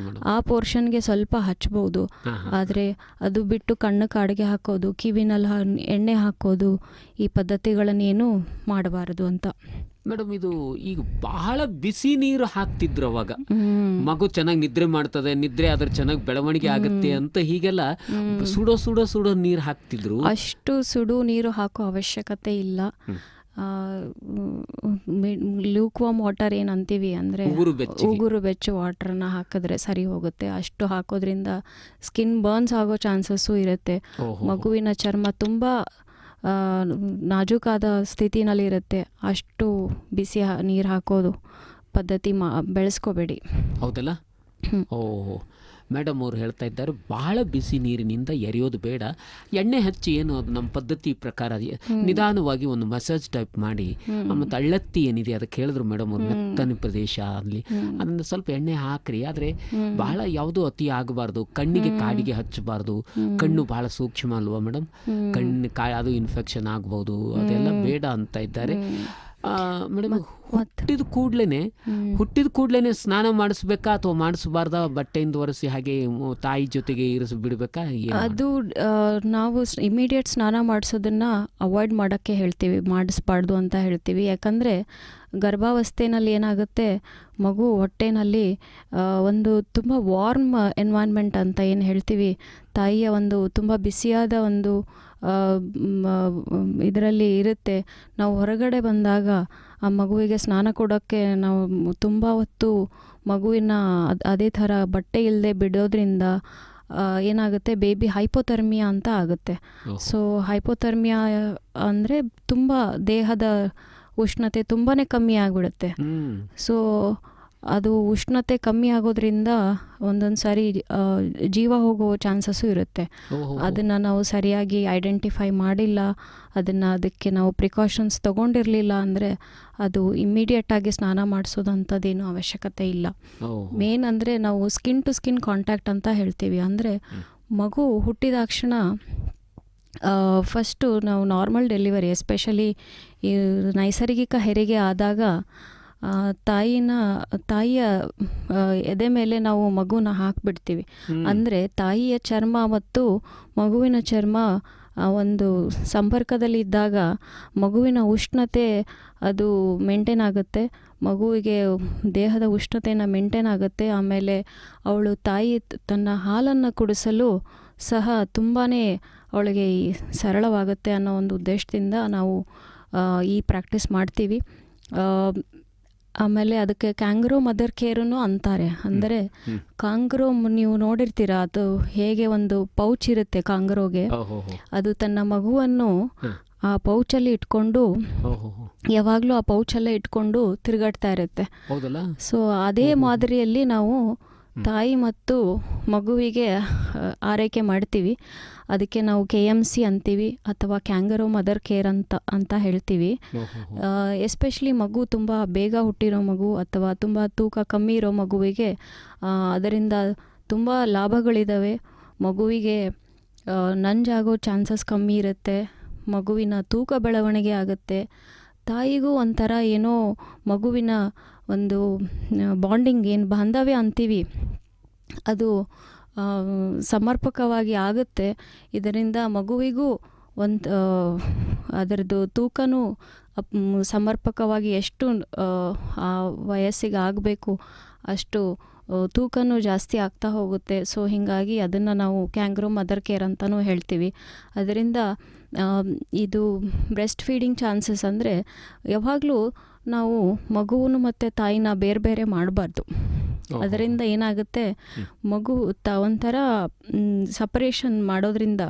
ಆ ಪೋರ್ಷನ್ಗೆ ಸ್ವಲ್ಪ ಹಚ್ಬೋದು. ಆದರೆ ಅದು ಬಿಟ್ಟು ಕಣ್ಣು ಕಾಡಿಗೆ ಹಾಕೋದು, ಕಿವಿನಲ್ಲಿ ಎಣ್ಣೆ ಹಾಕೋದು, ಈ ಪದ್ಧತಿಗಳನ್ನೇನು ಮಾಡಬಾರದು ಅಂತ. ಮೇಡಮ್, ಇದು ಈಗ ಬಹಳ ಬಿಸಿ ನೀರು ಹಾಕ್ತಿದ್ರು ಅವಾಗ. ಮಗು ಚೆನ್ನಾಗಿ ನಿದ್ರೆ ಮಾಡ್ತದೆ, ನಿದ್ರೆ ಆದ್ರೆ ಚೆನ್ನಾಗಿ ಬೆಳವಣಿಗೆ ಆಗುತ್ತೆ ಅಂತ ಹೀಗೆಲ್ಲ ಸುಡೋ ನೀರು ಹಾಕ್ತಿದ್ರು. ಅಷ್ಟು ಸುಡು ನೀರು ಹಾಕೋ ಅವಶ್ಯಕತೆ ಇಲ್ಲ. ಲೂಕ್ವಾಮ್ ವಾಟರ್ ಏನಂತೀವಿ, ಅಂದರೆ ಉಗುರು ಬೆಚ್ಚು ವಾಟರ್ನ ಹಾಕಿದ್ರೆ ಸರಿ ಹೋಗುತ್ತೆ. ಅಷ್ಟು ಹಾಕೋದ್ರಿಂದ ಸ್ಕಿನ್ ಬರ್ನ್ಸ್ ಆಗೋ ಚಾನ್ಸಸ್ಸು ಇರುತ್ತೆ. ಮಗುವಿನ ಚರ್ಮ ತುಂಬ ನಾಜೂಕಾದ ಸ್ಥಿತಿನಲ್ಲಿರುತ್ತೆ. ಅಷ್ಟು ಬಿಸಿ ನೀರು ಹಾಕೋದು ಪದ್ಧತಿ ಬೆಳೆಸ್ಕೋಬೇಡಿ. ಹೌದಲ್ಲ? ಓಹೋ. ಮೇಡಮ್ ಅವರು ಹೇಳ್ತಾ ಇದ್ದಾರೆ, ಬಹಳ ಬಿಸಿ ನೀರಿನಿಂದ ಎರೆಯೋದು ಬೇಡ. ಎಣ್ಣೆ ಹಚ್ಚಿ ಏನು ಅದು ನಮ್ಮ ಪದ್ಧತಿ ಪ್ರಕಾರ ನಿಧಾನವಾಗಿ ಒಂದು ಮಸಾಜ್ ಟೈಪ್ ಮಾಡಿ, ಮತ್ತು ಅಳ್ಳತ್ತಿ ಏನಿದೆ ಅದಕ್ಕೆ ಹೇಳಿದ್ರು ಮೇಡಮ್ ಅವರು, ಮೆತ್ತನೆ ಪ್ರದೇಶ ಅಲ್ಲಿ ಅದನ್ನು ಸ್ವಲ್ಪ ಎಣ್ಣೆ ಹಾಕ್ರಿ. ಆದರೆ ಬಹಳ ಯಾವುದೂ ಅತಿ ಆಗಬಾರ್ದು, ಕಣ್ಣಿಗೆ ಕಾಡಿಗೆ ಹಚ್ಚಬಾರ್ದು. ಕಣ್ಣು ಬಹಳ ಸೂಕ್ಷ್ಮ ಅಲ್ವಾ ಮೇಡಮ್, ಕಣ್ಣು ಅದು ಇನ್ಫೆಕ್ಷನ್ ಆಗ್ಬೋದು, ಅದೆಲ್ಲ ಬೇಡ ಅಂತ ಇದ್ದಾರೆ. ಮೇಡಮ್, ಹುಟ್ಟಿದ ಕೂಡ್ಲೇನೆ ಸ್ನಾನ ಮಾಡಿಸ್ಬೇಕಾ ಅಥವಾ ಮಾಡಿಸಬಾರ್ದ? ಬಟ್ಟೆಯಿಂದ ಒರೆಸಿ ಹಾಗೆ ತಾಯಿ ಜೊತೆಗೆ ಇರಿಸಿ ಬಿಡ್ಬೇಕಾ? ಅದು ನಾವು ಇಮಿಡಿಯೇಟ್ ಸ್ನಾನ ಮಾಡಿಸೋದನ್ನ ಅವಾಯ್ಡ್ ಮಾಡೋಕ್ಕೆ ಹೇಳ್ತೀವಿ, ಮಾಡಿಸ್ಬಾರ್ದು ಅಂತ ಹೇಳ್ತೀವಿ. ಯಾಕಂದರೆ ಗರ್ಭಾವಸ್ಥೆಯಲ್ಲಿ ಏನಾಗುತ್ತೆ, ಮಗು ಹೊಟ್ಟೆನಲ್ಲಿ ಒಂದು ತುಂಬ ವಾರ್ಮ್ ಎನ್ವೈರ್ನ್ಮೆಂಟ್ ಅಂತ ಏನು ಹೇಳ್ತೀವಿ, ತಾಯಿಯ ಒಂದು ತುಂಬ ಬಿಸಿಯಾದ ಒಂದು ಇದರಲ್ಲಿ ಇರುತ್ತೆ. ನಾವು ಹೊರಗಡೆ ಬಂದಾಗ ಆ ಮಗುವಿಗೆ ಸ್ನಾನ ಕೊಡೋಕ್ಕೆ ನಾವು ತುಂಬ ಹೊತ್ತು ಮಗುವಿನ ಅದೇ ಥರ ಬಟ್ಟೆ ಇಲ್ಲದೆ ಬಿಡೋದ್ರಿಂದ ಏನಾಗುತ್ತೆ, ಬೇಬಿ ಹೈಪೋಥರ್ಮಿಯಾ ಅಂತ ಆಗುತ್ತೆ. ಸೊ ಹೈಪೋಥರ್ಮಿಯಾ ಅಂದರೆ ತುಂಬ ದೇಹದ ಉಷ್ಣತೆ ತುಂಬಾ ಕಮ್ಮಿ ಆಗಿಬಿಡುತ್ತೆ. ಸೊ ಅದು ಉಷ್ಣತೆ ಕಮ್ಮಿ ಆಗೋದ್ರಿಂದ ಒಂದೊಂದು ಸಾರಿ ಜೀವ ಹೋಗೋ ಚಾನ್ಸಸ್ಸು ಇರುತ್ತೆ. ಅದನ್ನು ನಾವು ಸರಿಯಾಗಿ ಐಡೆಂಟಿಫೈ ಮಾಡಿಲ್ಲ, ಅದಕ್ಕೆ ನಾವು ಪ್ರಿಕಾಷನ್ಸ್ ತೊಗೊಂಡಿರಲಿಲ್ಲ ಅಂದರೆ ಅದು ಇಮ್ಮಿಡಿಯೇಟಾಗಿ ಸ್ನಾನ ಮಾಡಿಸೋದಂಥದ್ದೇನು ಅವಶ್ಯಕತೆ ಇಲ್ಲ. ಮೇನ್ ಅಂದರೆ ನಾವು ಸ್ಕಿನ್ ಟು ಸ್ಕಿನ್ ಕಾಂಟ್ಯಾಕ್ಟ್ ಅಂತ ಹೇಳ್ತೀವಿ. ಅಂದರೆ ಮಗು ಹುಟ್ಟಿದಾಕ್ಷಣ ಫಸ್ಟು ನಾವು ನಾರ್ಮಲ್ ಡೆಲಿವರಿ, ಎಸ್ಪೆಷಲಿ ಈ ನೈಸರ್ಗಿಕ ಹೆರಿಗೆ ಆದಾಗ ತಾಯಿಯ ಎದೆ ಮೇಲೆ ನಾವು ಮಗುನ ಹಾಕಿಬಿಡ್ತೀವಿ. ಅಂದರೆ ತಾಯಿಯ ಚರ್ಮ ಮತ್ತು ಮಗುವಿನ ಚರ್ಮ ಒಂದು ಸಂಪರ್ಕದಲ್ಲಿ ಇದ್ದಾಗ ಮಗುವಿನ ಉಷ್ಣತೆ ಅದು ಮೇಂಟೈನ್ ಆಗುತ್ತೆ, ಮಗುವಿಗೆ ದೇಹದ ಉಷ್ಣತೆಯನ್ನು ಮೇಂಟೈನ್ ಆಗುತ್ತೆ. ಆಮೇಲೆ ಅವಳು ತಾಯಿ ತನ್ನ ಹಾಲನ್ನು ಕುಡಿಸಲು ಸಹ ತುಂಬಾ ಅವಳಿಗೆ ಸರಳವಾಗುತ್ತೆ ಅನ್ನೋ ಒಂದು ಉದ್ದೇಶದಿಂದ ನಾವು ಈ ಪ್ರಾಕ್ಟೀಸ್ ಮಾಡ್ತೀವಿ. ಆಮೇಲೆ ಅದಕ್ಕೆ ಕ್ಯಾಂಗ್ರೋ ಮದರ್ ಕೇರನ್ನು ಅಂತಾರೆ. ಅಂದರೆ ಕಾಂಗ್ರೋ ನೀವು ನೋಡಿರ್ತೀರ, ಅದು ಹೇಗೆ ಒಂದು ಪೌಚ್ ಇರುತ್ತೆ ಕಾಂಗ್ರೋಗೆ, ಅದು ತನ್ನ ಮಗುವನ್ನು ಆ ಪೌಚಲ್ಲಿ ಇಟ್ಕೊಂಡು ಯಾವಾಗಲೂ ಆ ಪೌಚಲ್ಲೇ ಇಟ್ಕೊಂಡು ತಿರುಗಾಡ್ತಾ ಇರುತ್ತೆ. ಸೊ ಅದೇ ಮಾದರಿಯಲ್ಲಿ ನಾವು ತಾಯಿ ಮತ್ತು ಮಗುವಿಗೆ ಆರೈಕೆ ಮಾಡ್ತೀವಿ. ಅದಕ್ಕೆ ನಾವು KMC ಅಂತೀವಿ ಅಥವಾ ಕ್ಯಾಂಗರೋ ಮದರ್ ಕೇರ್ ಅಂತ ಹೇಳ್ತೀವಿ. ಎಸ್ಪೆಷಲಿ ಮಗು ತುಂಬ ಬೇಗ ಹುಟ್ಟಿರೋ ಮಗು ಅಥವಾ ತುಂಬ ತೂಕ ಕಮ್ಮಿ ಇರೋ ಮಗುವಿಗೆ ಅದರಿಂದ ತುಂಬ ಲಾಭಗಳಿದ್ದಾವೆ. ಮಗುವಿಗೆ ನಂಜಾಗೋ ಚಾನ್ಸಸ್ ಕಮ್ಮಿ ಇರುತ್ತೆ, ಮಗುವಿನ ತೂಕ ಬೆಳವಣಿಗೆ ಆಗುತ್ತೆ, ತಾಯಿಗೂ ಒಂಥರ ಏನೋ ಮಗುವಿನ ಒಂದು ಬಾಂಡಿಂಗ್ ಏನು ಬಾಂಧವ್ಯ ಅಂತೀವಿ ಅದು ಸಮರ್ಪಕವಾಗಿ ಆಗುತ್ತೆ. ಇದರಿಂದ ಮಗುವಿಗೂ ಒಂದು ಅದರದ್ದು ತೂಕನೂ ಸಮರ್ಪಕವಾಗಿ ಎಷ್ಟು ಆ ವಯಸ್ಸಿಗೆ ಆಗಬೇಕು ಅಷ್ಟು ತೂಕನೂ ಜಾಸ್ತಿ ಆಗ್ತಾ ಹೋಗುತ್ತೆ. ಸೊ ಹೀಗಾಗಿ ಅದನ್ನು ನಾವು ಕ್ಯಾಂಗ್ರೋ ಮದರ್ ಕೇರ್ ಅಂತಲೂ ಹೇಳ್ತೀವಿ. ಅದರಿಂದ ಇದು ಬ್ರೆಸ್ಟ್ ಫೀಡಿಂಗ್ ಚಾನ್ಸಸ್ ಅಂದರೆ ಯಾವಾಗಲೂ ನಾವು ಮಗುವನ್ನು ಮತ್ತು ತಾಯಿನ ಬೇರೆ ಬೇರೆ ಮಾಡಬಾರ್ದು. ಅದರಿಂದ ಏನಾಗುತ್ತೆ, ಮಗು ಒಂಥರ ಸಪರೇಷನ್ ಮಾಡೋದ್ರಿಂದ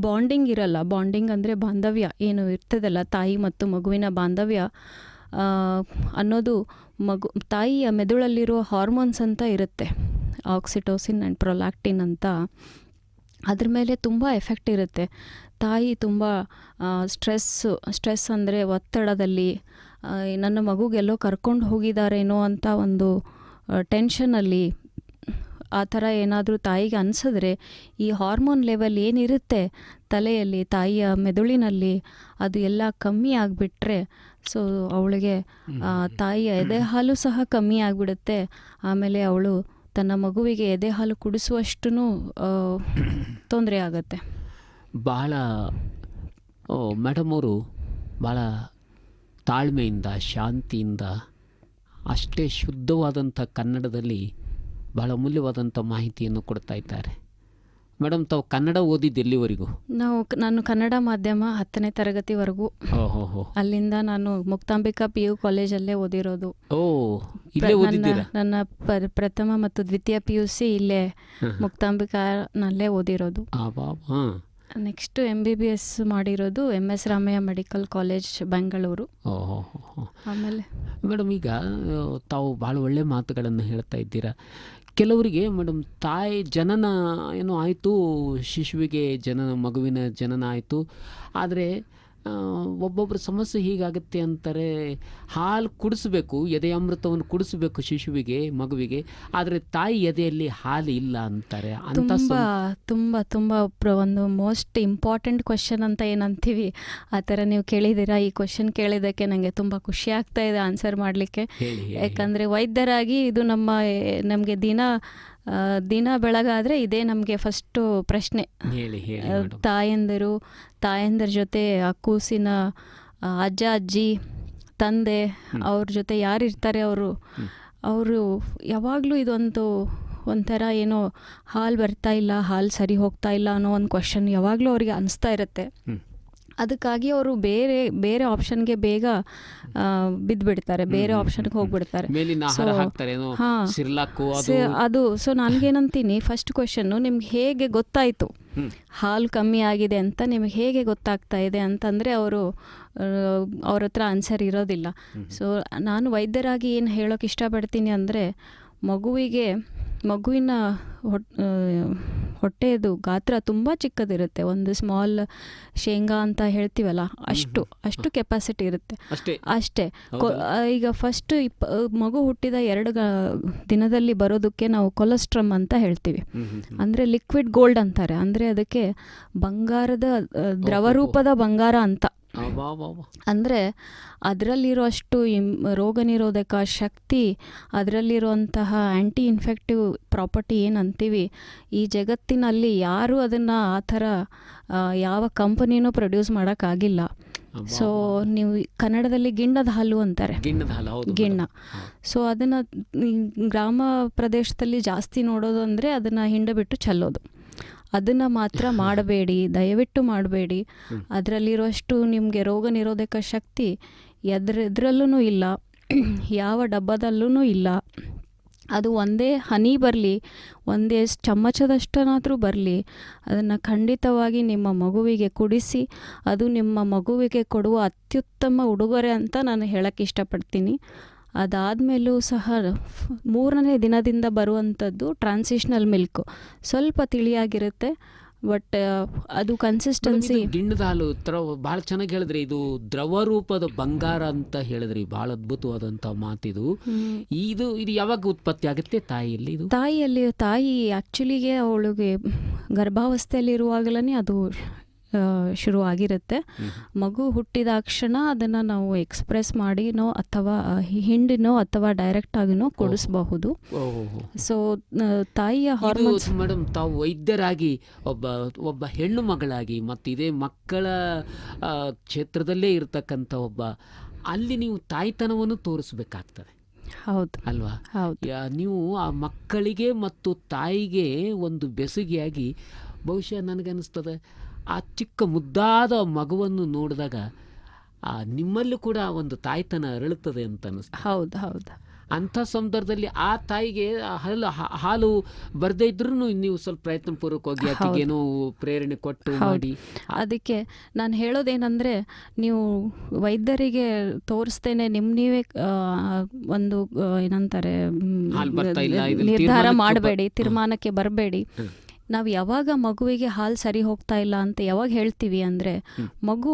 ಬಾಂಡಿಂಗ್ ಇರಲ್ಲ. ಬಾಂಡಿಂಗ್ ಅಂದರೆ ಬಾಂಧವ್ಯ ಏನು ಇರ್ತದಲ್ಲ, ತಾಯಿ ಮತ್ತು ಮಗುವಿನ ಬಾಂಧವ್ಯ ಅನ್ನೋದು ತಾಯಿಯ ಮೆದುಳಲ್ಲಿರೋ ಹಾರ್ಮೋನ್ಸ್ ಅಂತ ಇರುತ್ತೆ, ಆಕ್ಸಿಟೋಸಿನ್ ಆ್ಯಂಡ್ ಪ್ರೊಲ್ಯಾಕ್ಟಿನ್ ಅಂತ. ಅದ್ರ ಮೇಲೆ ತುಂಬ ಎಫೆಕ್ಟ್ ಇರುತ್ತೆ. ತಾಯಿ ತುಂಬ ಸ್ಟ್ರೆಸ್ ಅಂದರೆ ಒತ್ತಡದಲ್ಲಿ, ನನ್ನ ಮಗುಗೆಲ್ಲೋ ಕರ್ಕೊಂಡು ಹೋಗಿದ್ದಾರೇನೋ ಅಂತ ಒಂದು ಟೆನ್ಷನಲ್ಲಿ, ಆ ಥರ ಏನಾದರೂ ತಾಯಿಗೆ ಅನಿಸಿದ್ರೆ ಈ ಹಾರ್ಮೋನ್ ಲೆವೆಲ್ ಏನಿರುತ್ತೆ ತಲೆಯಲ್ಲಿ, ತಾಯಿಯ ಮೆದುಳಿನಲ್ಲಿ, ಅದು ಎಲ್ಲ ಕಮ್ಮಿ ಆಗಿಬಿಟ್ರೆ ಸೊ ಅವಳಿಗೆ ತಾಯಿಯ ಎದೆ ಹಾಲು ಸಹ ಕಮ್ಮಿ ಆಗಿಬಿಡುತ್ತೆ. ಆಮೇಲೆ ಅವಳು ತನ್ನ ಮಗುವಿಗೆ ಎದೆ ಹಾಲು ಕುಡಿಸುವಷ್ಟು ತೊಂದರೆ ಆಗುತ್ತೆ. ಬಹಳ ಮೇಡಮ್ ಅವರು ಭಾಳ ತಾಳ್ಮೆಯಿಂದ ಶಾಂತಿಯಿಂದ ಅಷ್ಟೇ ಶುದ್ಧವಾದಂಥ ಕನ್ನಡದಲ್ಲಿ ಭಾಳ ಅಮೂಲ್ಯವಾದಂಥ ಮಾಹಿತಿಯನ್ನು ಕೊಡ್ತಾ ಇದ್ದಾರೆ. ಮೇಡಮ್, ತಾವು ಕನ್ನಡ ಓದಿದ್ದು ಎಲ್ಲಿವರೆಗೂ? ನಾನು ಕನ್ನಡ ಮಾಧ್ಯಮ 10ನೇ ತರಗತಿವರೆಗೂ. ಅಲ್ಲಿಂದ ನಾನು ಮುಕ್ತಾಂಬಿಕಾ PU ಕಾಲೇಜಲ್ಲೇ ಓದಿರೋದು. ನನ್ನ ಪ್ರಥಮ ಮತ್ತು ದ್ವಿತೀಯ PUC ಇಲ್ಲೇ ಮುಕ್ತಾಂಬಿಕಾನಲ್ಲೇ ಓದಿರೋದು. ನೆಕ್ಸ್ಟ್ MBBS ಮಾಡಿರೋದು MS Ramaiah medical college Bengaluru. ಆಮೇಲೆ ಮೇಡಮ್, ಈಗ ತಾವು ಭಾಳ ಒಳ್ಳೆಯ ಮಾತುಗಳನ್ನು ಹೇಳ್ತಾ ಇದ್ದೀರಾ. ಕೆಲವರಿಗೆ ಮೇಡಮ್ ತಾಯಿ ಜನನ ಏನೋ ಆಯಿತು, ಶಿಶುವಿಗೆ ಮಗುವಿನ ಜನನ ಆಯಿತು, ಆದರೆ ಒಬ್ಬೊಬ್ಬರ ಸಮಸ್ಯೆ ಹೀಗಾಗುತ್ತೆ ಅಂತಾರೆ, ಹಾಲು ಕುಡಿಸ್ಬೇಕು, ಎದೆ ಅಮೃತವನ್ನು ಕುಡಿಸ್ಬೇಕು ಶಿಶುವಿಗೆ, ಮಗುವಿಗೆ, ಆದರೆ ತಾಯಿ ಎದೆಯಲ್ಲಿ ಹಾಲು ಇಲ್ಲ ಅಂತಾರೆ. ತುಂಬ ಒಂದು ಮೋಸ್ಟ್ ಇಂಪಾರ್ಟೆಂಟ್ ಕ್ವೆಶನ್ ಅಂತ ಏನಂತೀವಿ ಆ ಥರ ನೀವು ಕೇಳಿದ್ದೀರಾ. ಈ ಕ್ವೆಶನ್ ಕೇಳಿದ್ದಕ್ಕೆ ನನಗೆ ತುಂಬ ಖುಷಿ ಆಗ್ತಾ ಇದೆ ಆನ್ಸರ್ ಮಾಡಲಿಕ್ಕೆ. ಯಾಕಂದರೆ ವೈದ್ಯರಾಗಿ ಇದು ನಮಗೆ ದಿನ ಬೆಳಗಾದರೆ ಇದೇ ನಮಗೆ ಫಸ್ಟು ಪ್ರಶ್ನೆ. ತಾಯಂದಿರ ಜೊತೆ ಆ ಕೂಸಿನ ಅಜ್ಜ ಅಜ್ಜಿ ತಂದೆ ಅವ್ರ ಜೊತೆ ಯಾರು ಇರ್ತಾರೆ ಅವರು ಯಾವಾಗಲೂ ಇದೊಂದು ಒಂಥರ ಏನೋ ಹಾಲು ಬರ್ತಾ ಇಲ್ಲ, ಹಾಲು ಸರಿ ಹೋಗ್ತಾ ಇಲ್ಲ ಅನ್ನೋ ಒಂದು ಕ್ವೆಶನ್ ಯಾವಾಗಲೂ ಅವ್ರಿಗೆ ಅನಿಸ್ತಾ ಇರುತ್ತೆ. ಅದಕ್ಕಾಗಿ ಅವರು ಬೇರೆ ಆಪ್ಷನ್ಗೆ ಬೇಗ ಬಿದ್ದುಬಿಡ್ತಾರೆ, ಬೇರೆ ಆಪ್ಷನ್ಗೆ ಹೋಗ್ಬಿಡ್ತಾರೆ. ಸೊ ನನಗೇನಂತೀನಿ, ಫಸ್ಟ್ ಕ್ವೆಶನ್ನು, ನಿಮ್ಗೆ ಹೇಗೆ ಗೊತ್ತಾಯಿತು ಹಾಲು ಕಮ್ಮಿ ಆಗಿದೆ ಅಂತ ನಿಮಗೆ ಹೇಗೆ ಗೊತ್ತಾಗ್ತಾ ಇದೆ ಅಂತಂದರೆ ಅವ್ರ ಹತ್ರ ಆನ್ಸರ್ ಇರೋದಿಲ್ಲ. ಸೊ ನಾನು ವೈದ್ಯರಾಗಿ ಏನು ಹೇಳೋಕೆ ಇಷ್ಟಪಡ್ತೀನಿ ಅಂದರೆ, ಮಗುವಿನ ಹೊಟ್ಟೆಯದು ಗಾತ್ರ ತುಂಬ ಚಿಕ್ಕದಿರುತ್ತೆ. ಒಂದು ಸ್ಮಾಲ್ ಶೇಂಗಾ ಅಂತ ಹೇಳ್ತೀವಲ್ಲ, ಅಷ್ಟು ಕೆಪಾಸಿಟಿ ಇರುತ್ತೆ ಅಷ್ಟೇ. ಈಗ ಫಸ್ಟ್ ಮಗು ಹುಟ್ಟಿದ 2 ದಿನದಲ್ಲಿ ಬರೋದಕ್ಕೆ ನಾವು ಕೊಲೆಸ್ಟ್ರಮ್ ಅಂತ ಹೇಳ್ತೀವಿ. ಅಂದರೆ ಲಿಕ್ವಿಡ್ ಗೋಲ್ಡ್ ಅಂತಾರೆ. ಅಂದರೆ ಅದಕ್ಕೆ ಬಂಗಾರದ ದ್ರವರೂಪದ ಬಂಗಾರ ಅಂತ. ಅಂದರೆ ಅದರಲ್ಲಿರೋ ಅಷ್ಟು ರೋಗ ನಿರೋಧಕ ಶಕ್ತಿ, ಅದರಲ್ಲಿರುವಂತಹ ಆ್ಯಂಟಿ ಇನ್ಫೆಕ್ಟಿವ್ ಪ್ರಾಪರ್ಟಿ ಏನಂತೀವಿ, ಈ ಜಗತ್ತಿನಲ್ಲಿ ಯಾರೂ ಅದನ್ನು ಆ ಥರ ಯಾವ ಕಂಪನಿನೂ ಪ್ರೊಡ್ಯೂಸ್ ಮಾಡೋಕ್ಕಾಗಿಲ್ಲ. ಸೊ ನೀವು ಕನ್ನಡದಲ್ಲಿ ಗಿಣ್ಣದ ಹಾಲು ಅಂತಾರೆ, ಗಿಣ್ಣ. ಸೊ ಅದನ್ನು ಗ್ರಾಮ ಪ್ರದೇಶದಲ್ಲಿ ಜಾಸ್ತಿ ನೋಡೋದು ಅಂದರೆ ಅದನ್ನು ಹಿಂಡಬಿಟ್ಟು ಚೆಲ್ಲೋದು. ಅದನ್ನು ಮಾತ್ರ ದಯವಿಟ್ಟು ಮಾಡಬೇಡಿ. ಅದರಲ್ಲಿರೋಷ್ಟು ನಿಮಗೆ ರೋಗ ನಿರೋಧಕ ಶಕ್ತಿ ಎದ್ರಲ್ಲೂ ಇಲ್ಲ, ಯಾವ ಡಬ್ಬದಲ್ಲೂ ಇಲ್ಲ. ಅದು ಒಂದೇ ಹನಿ ಬರಲಿ, ಒಂದೇ ಚಮಚದಷ್ಟನಾದರೂ ಬರಲಿ, ಅದನ್ನು ಖಂಡಿತವಾಗಿ ನಿಮ್ಮ ಮಗುವಿಗೆ ಕುಡಿಸಿ. ಅದು ನಿಮ್ಮ ಮಗುವಿಗೆ ಕೊಡುವ ಅತ್ಯುತ್ತಮ ಉಡುಗೊರೆ ಅಂತ ನಾನು ಹೇಳೋಕ್ಕೆ ಇಷ್ಟಪಡ್ತೀನಿ. ಅದಾದಮೇಲೂ ಸಹ 3ನೇ ದಿನದಿಂದ ಬರುವಂಥದ್ದು ಟ್ರಾನ್ಸಿಷನಲ್ ಮಿಲ್ಕು ಸ್ವಲ್ಪ ತಿಳಿಯಾಗಿರುತ್ತೆ. ಬಟ್ ಅದು ಕನ್ಸಿಸ್ಟೆನ್ಸಿ ಗಿಣ್ಣದ ಹಾಲು ಭಾಳ ಚೆನ್ನಾಗಿ ಹೇಳಿದ್ರಿ. ಇದು ದ್ರವ ರೂಪದ ಬಂಗಾರ ಅಂತ ಹೇಳಿದ್ರಿ. ಭಾಳ ಅದ್ಭುತವಾದಂಥ ಮಾತಿದು. ಇದು ಯಾವಾಗ ಉತ್ಪತ್ತಿ ಆಗುತ್ತೆ ತಾಯಿಯಲ್ಲಿ? ಇದು ತಾಯಿ ಆ್ಯಕ್ಚುಲಿಗೆ ಅವಳಿಗೆ ಗರ್ಭಾವಸ್ಥೆಯಲ್ಲಿರುವಾಗಲೇ ಅದು ಶುರು ಆಗಿರುತ್ತೆ. ಮಗು ಹುಟ್ಟಿದಾಕ್ಷಣ ಅದನ್ನು ನಾವು ಎಕ್ಸ್ಪ್ರೆಸ್ ಮಾಡಿನೋ ಅಥವಾ ಹಿಂಡಿನೋ ಅಥವಾ ಡೈರೆಕ್ಟಾಗಿನೋ ಕೊಡಿಸಬಹುದು. ಸೊ ತಾಯಿಯ ಹಾರ್ಮೋನ್ಸ್. ಮೇಡಮ್, ತಾವು ವೈದ್ಯರಾಗಿ ಒಬ್ಬ ಹೆಣ್ಣು ಮಗಳಾಗಿ ಮತ್ತು ಇದೇ ಮಕ್ಕಳ ಕ್ಷೇತ್ರದಲ್ಲೇ ಇರತಕ್ಕಂಥ ಅಲ್ಲಿ ನೀವು ತಾಯ್ತನವನ್ನು ತೋರಿಸ್ಬೇಕಾಗ್ತದೆ. ಹೌದು ಅಲ್ವಾ? ಹೌದು. ನೀವು ಆ ಮಕ್ಕಳಿಗೆ ಮತ್ತು ತಾಯಿಗೆ ಒಂದು ಬೆಸುಗೆಯಾಗಿ ಬಹುಶಃ ನನಗನ್ನಿಸ್ತದೆ ಆ ಚಿಕ್ಕ ಮುದ್ದಾದ ಮಗುವನ್ನು ನೋಡಿದಾಗ ನಿಮ್ಮಲ್ಲೂ ಕೂಡ ಒಂದು ತಾಯ್ತನ ಅರಳುತ್ತದೆ ಅಂತ ಅನ್ನಿಸ್ತದೆ. ಹೌದು ಹೌದು. ಅಂಥ ಸಂದರ್ಭದಲ್ಲಿ ಆ ತಾಯಿಗೆ ಹಾಲು ಬರದೇ ಇದ್ರೂ ನೀವು ಸ್ವಲ್ಪ ಪ್ರಯತ್ನ ಪೂರ್ವಕವಾಗಿ ಆಕೆಗೇನೋ ಪ್ರೇರಣೆ ಕೊಟ್ಟು ಮಾಡಿ. ಅದಕ್ಕೆ ನಾನು ಹೇಳೋದೇನೆಂದರೆ, ನೀವು ವೈದ್ಯರಿಗೆ ತೋರಿಸ್ತೇನೆ ನೀವೇ ಒಂದು ಏನಂತಾರೆ ನಿರ್ಧಾರ ಮಾಡಬೇಡಿ, ತೀರ್ಮಾನಕ್ಕೆ ಬರಬೇಡಿ. ನಾವು ಯಾವಾಗ ಮಗುವಿಗೆ ಹಾಲು ಸರಿ ಹೋಗ್ತಾ ಇಲ್ಲ ಅಂತ ಯಾವಾಗ ಹೇಳ್ತೀವಿ ಅಂದರೆ, ಮಗು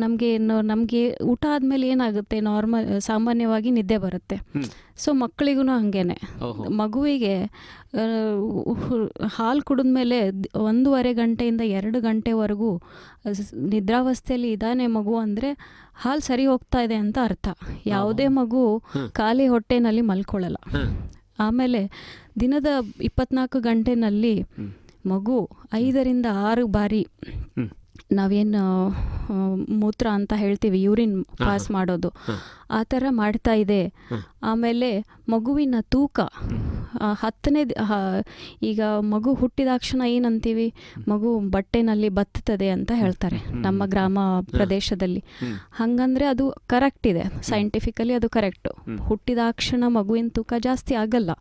ನಮಗೆ ಊಟ ಆದಮೇಲೆ ಏನಾಗುತ್ತೆ, ಸಾಮಾನ್ಯವಾಗಿ ನಿದ್ದೆ ಬರುತ್ತೆ. ಸೊ ಮಕ್ಕಳಿಗೂ ಹಾಗೇನೆ, ಮಗುವಿಗೆ ಹಾಲು ಕುಡಿದ್ಮೇಲೆ 1.5 ಗಂಟೆಯಿಂದ 2 ಗಂಟೆವರೆಗೂ ನಿದ್ರಾವಸ್ಥೆಯಲ್ಲಿ ಇದ್ದಾನೆ ಮಗು ಅಂದರೆ ಹಾಲು ಸರಿ ಹೋಗ್ತಾ ಇದೆ ಅಂತ ಅರ್ಥ. ಯಾವುದೇ ಮಗು ಖಾಲಿ ಹೊಟ್ಟೆನಲ್ಲಿ ಮಲ್ಕೊಳ್ಳಲ್ಲ. ಆಮೇಲೆ ದಿನದ 24 ಗಂಟೆನಲ್ಲಿ ಮಗು 5ರಿಂದ 6 ಬಾರಿ ನಾವೇನು ಮೂತ್ರ ಅಂತ ಹೇಳ್ತೀವಿ, ಯೂರಿನ್ ಪಾಸ್ ಮಾಡೋದು, ಆ ಥರ ಮಾಡ್ತಾ ಇದೆ. ಆಮೇಲೆ ಮಗುವಿನ ತೂಕ 10ನೇ ಈಗ ಮಗು ಹುಟ್ಟಿದಾಕ್ಷಣ ಏನಂತೀವಿ, ಮಗು ಬಟ್ಟೆನಲ್ಲಿ ಬತ್ತುತ್ತದೆ ಅಂತ ಹೇಳ್ತಾರೆ ನಮ್ಮ ಗ್ರಾಮ ಪ್ರದೇಶದಲ್ಲಿ. ಹಾಗಂದ್ರೆ ಅದು ಕರೆಕ್ಟ್ ಇದೆ, ಸೈಂಟಿಫಿಕಲಿ ಅದು ಕರೆಕ್ಟು. ಹುಟ್ಟಿದಾಕ್ಷಣ ಮಗುವಿನ ತೂಕ ಜಾಸ್ತಿ ಆಗಲ್ಲ.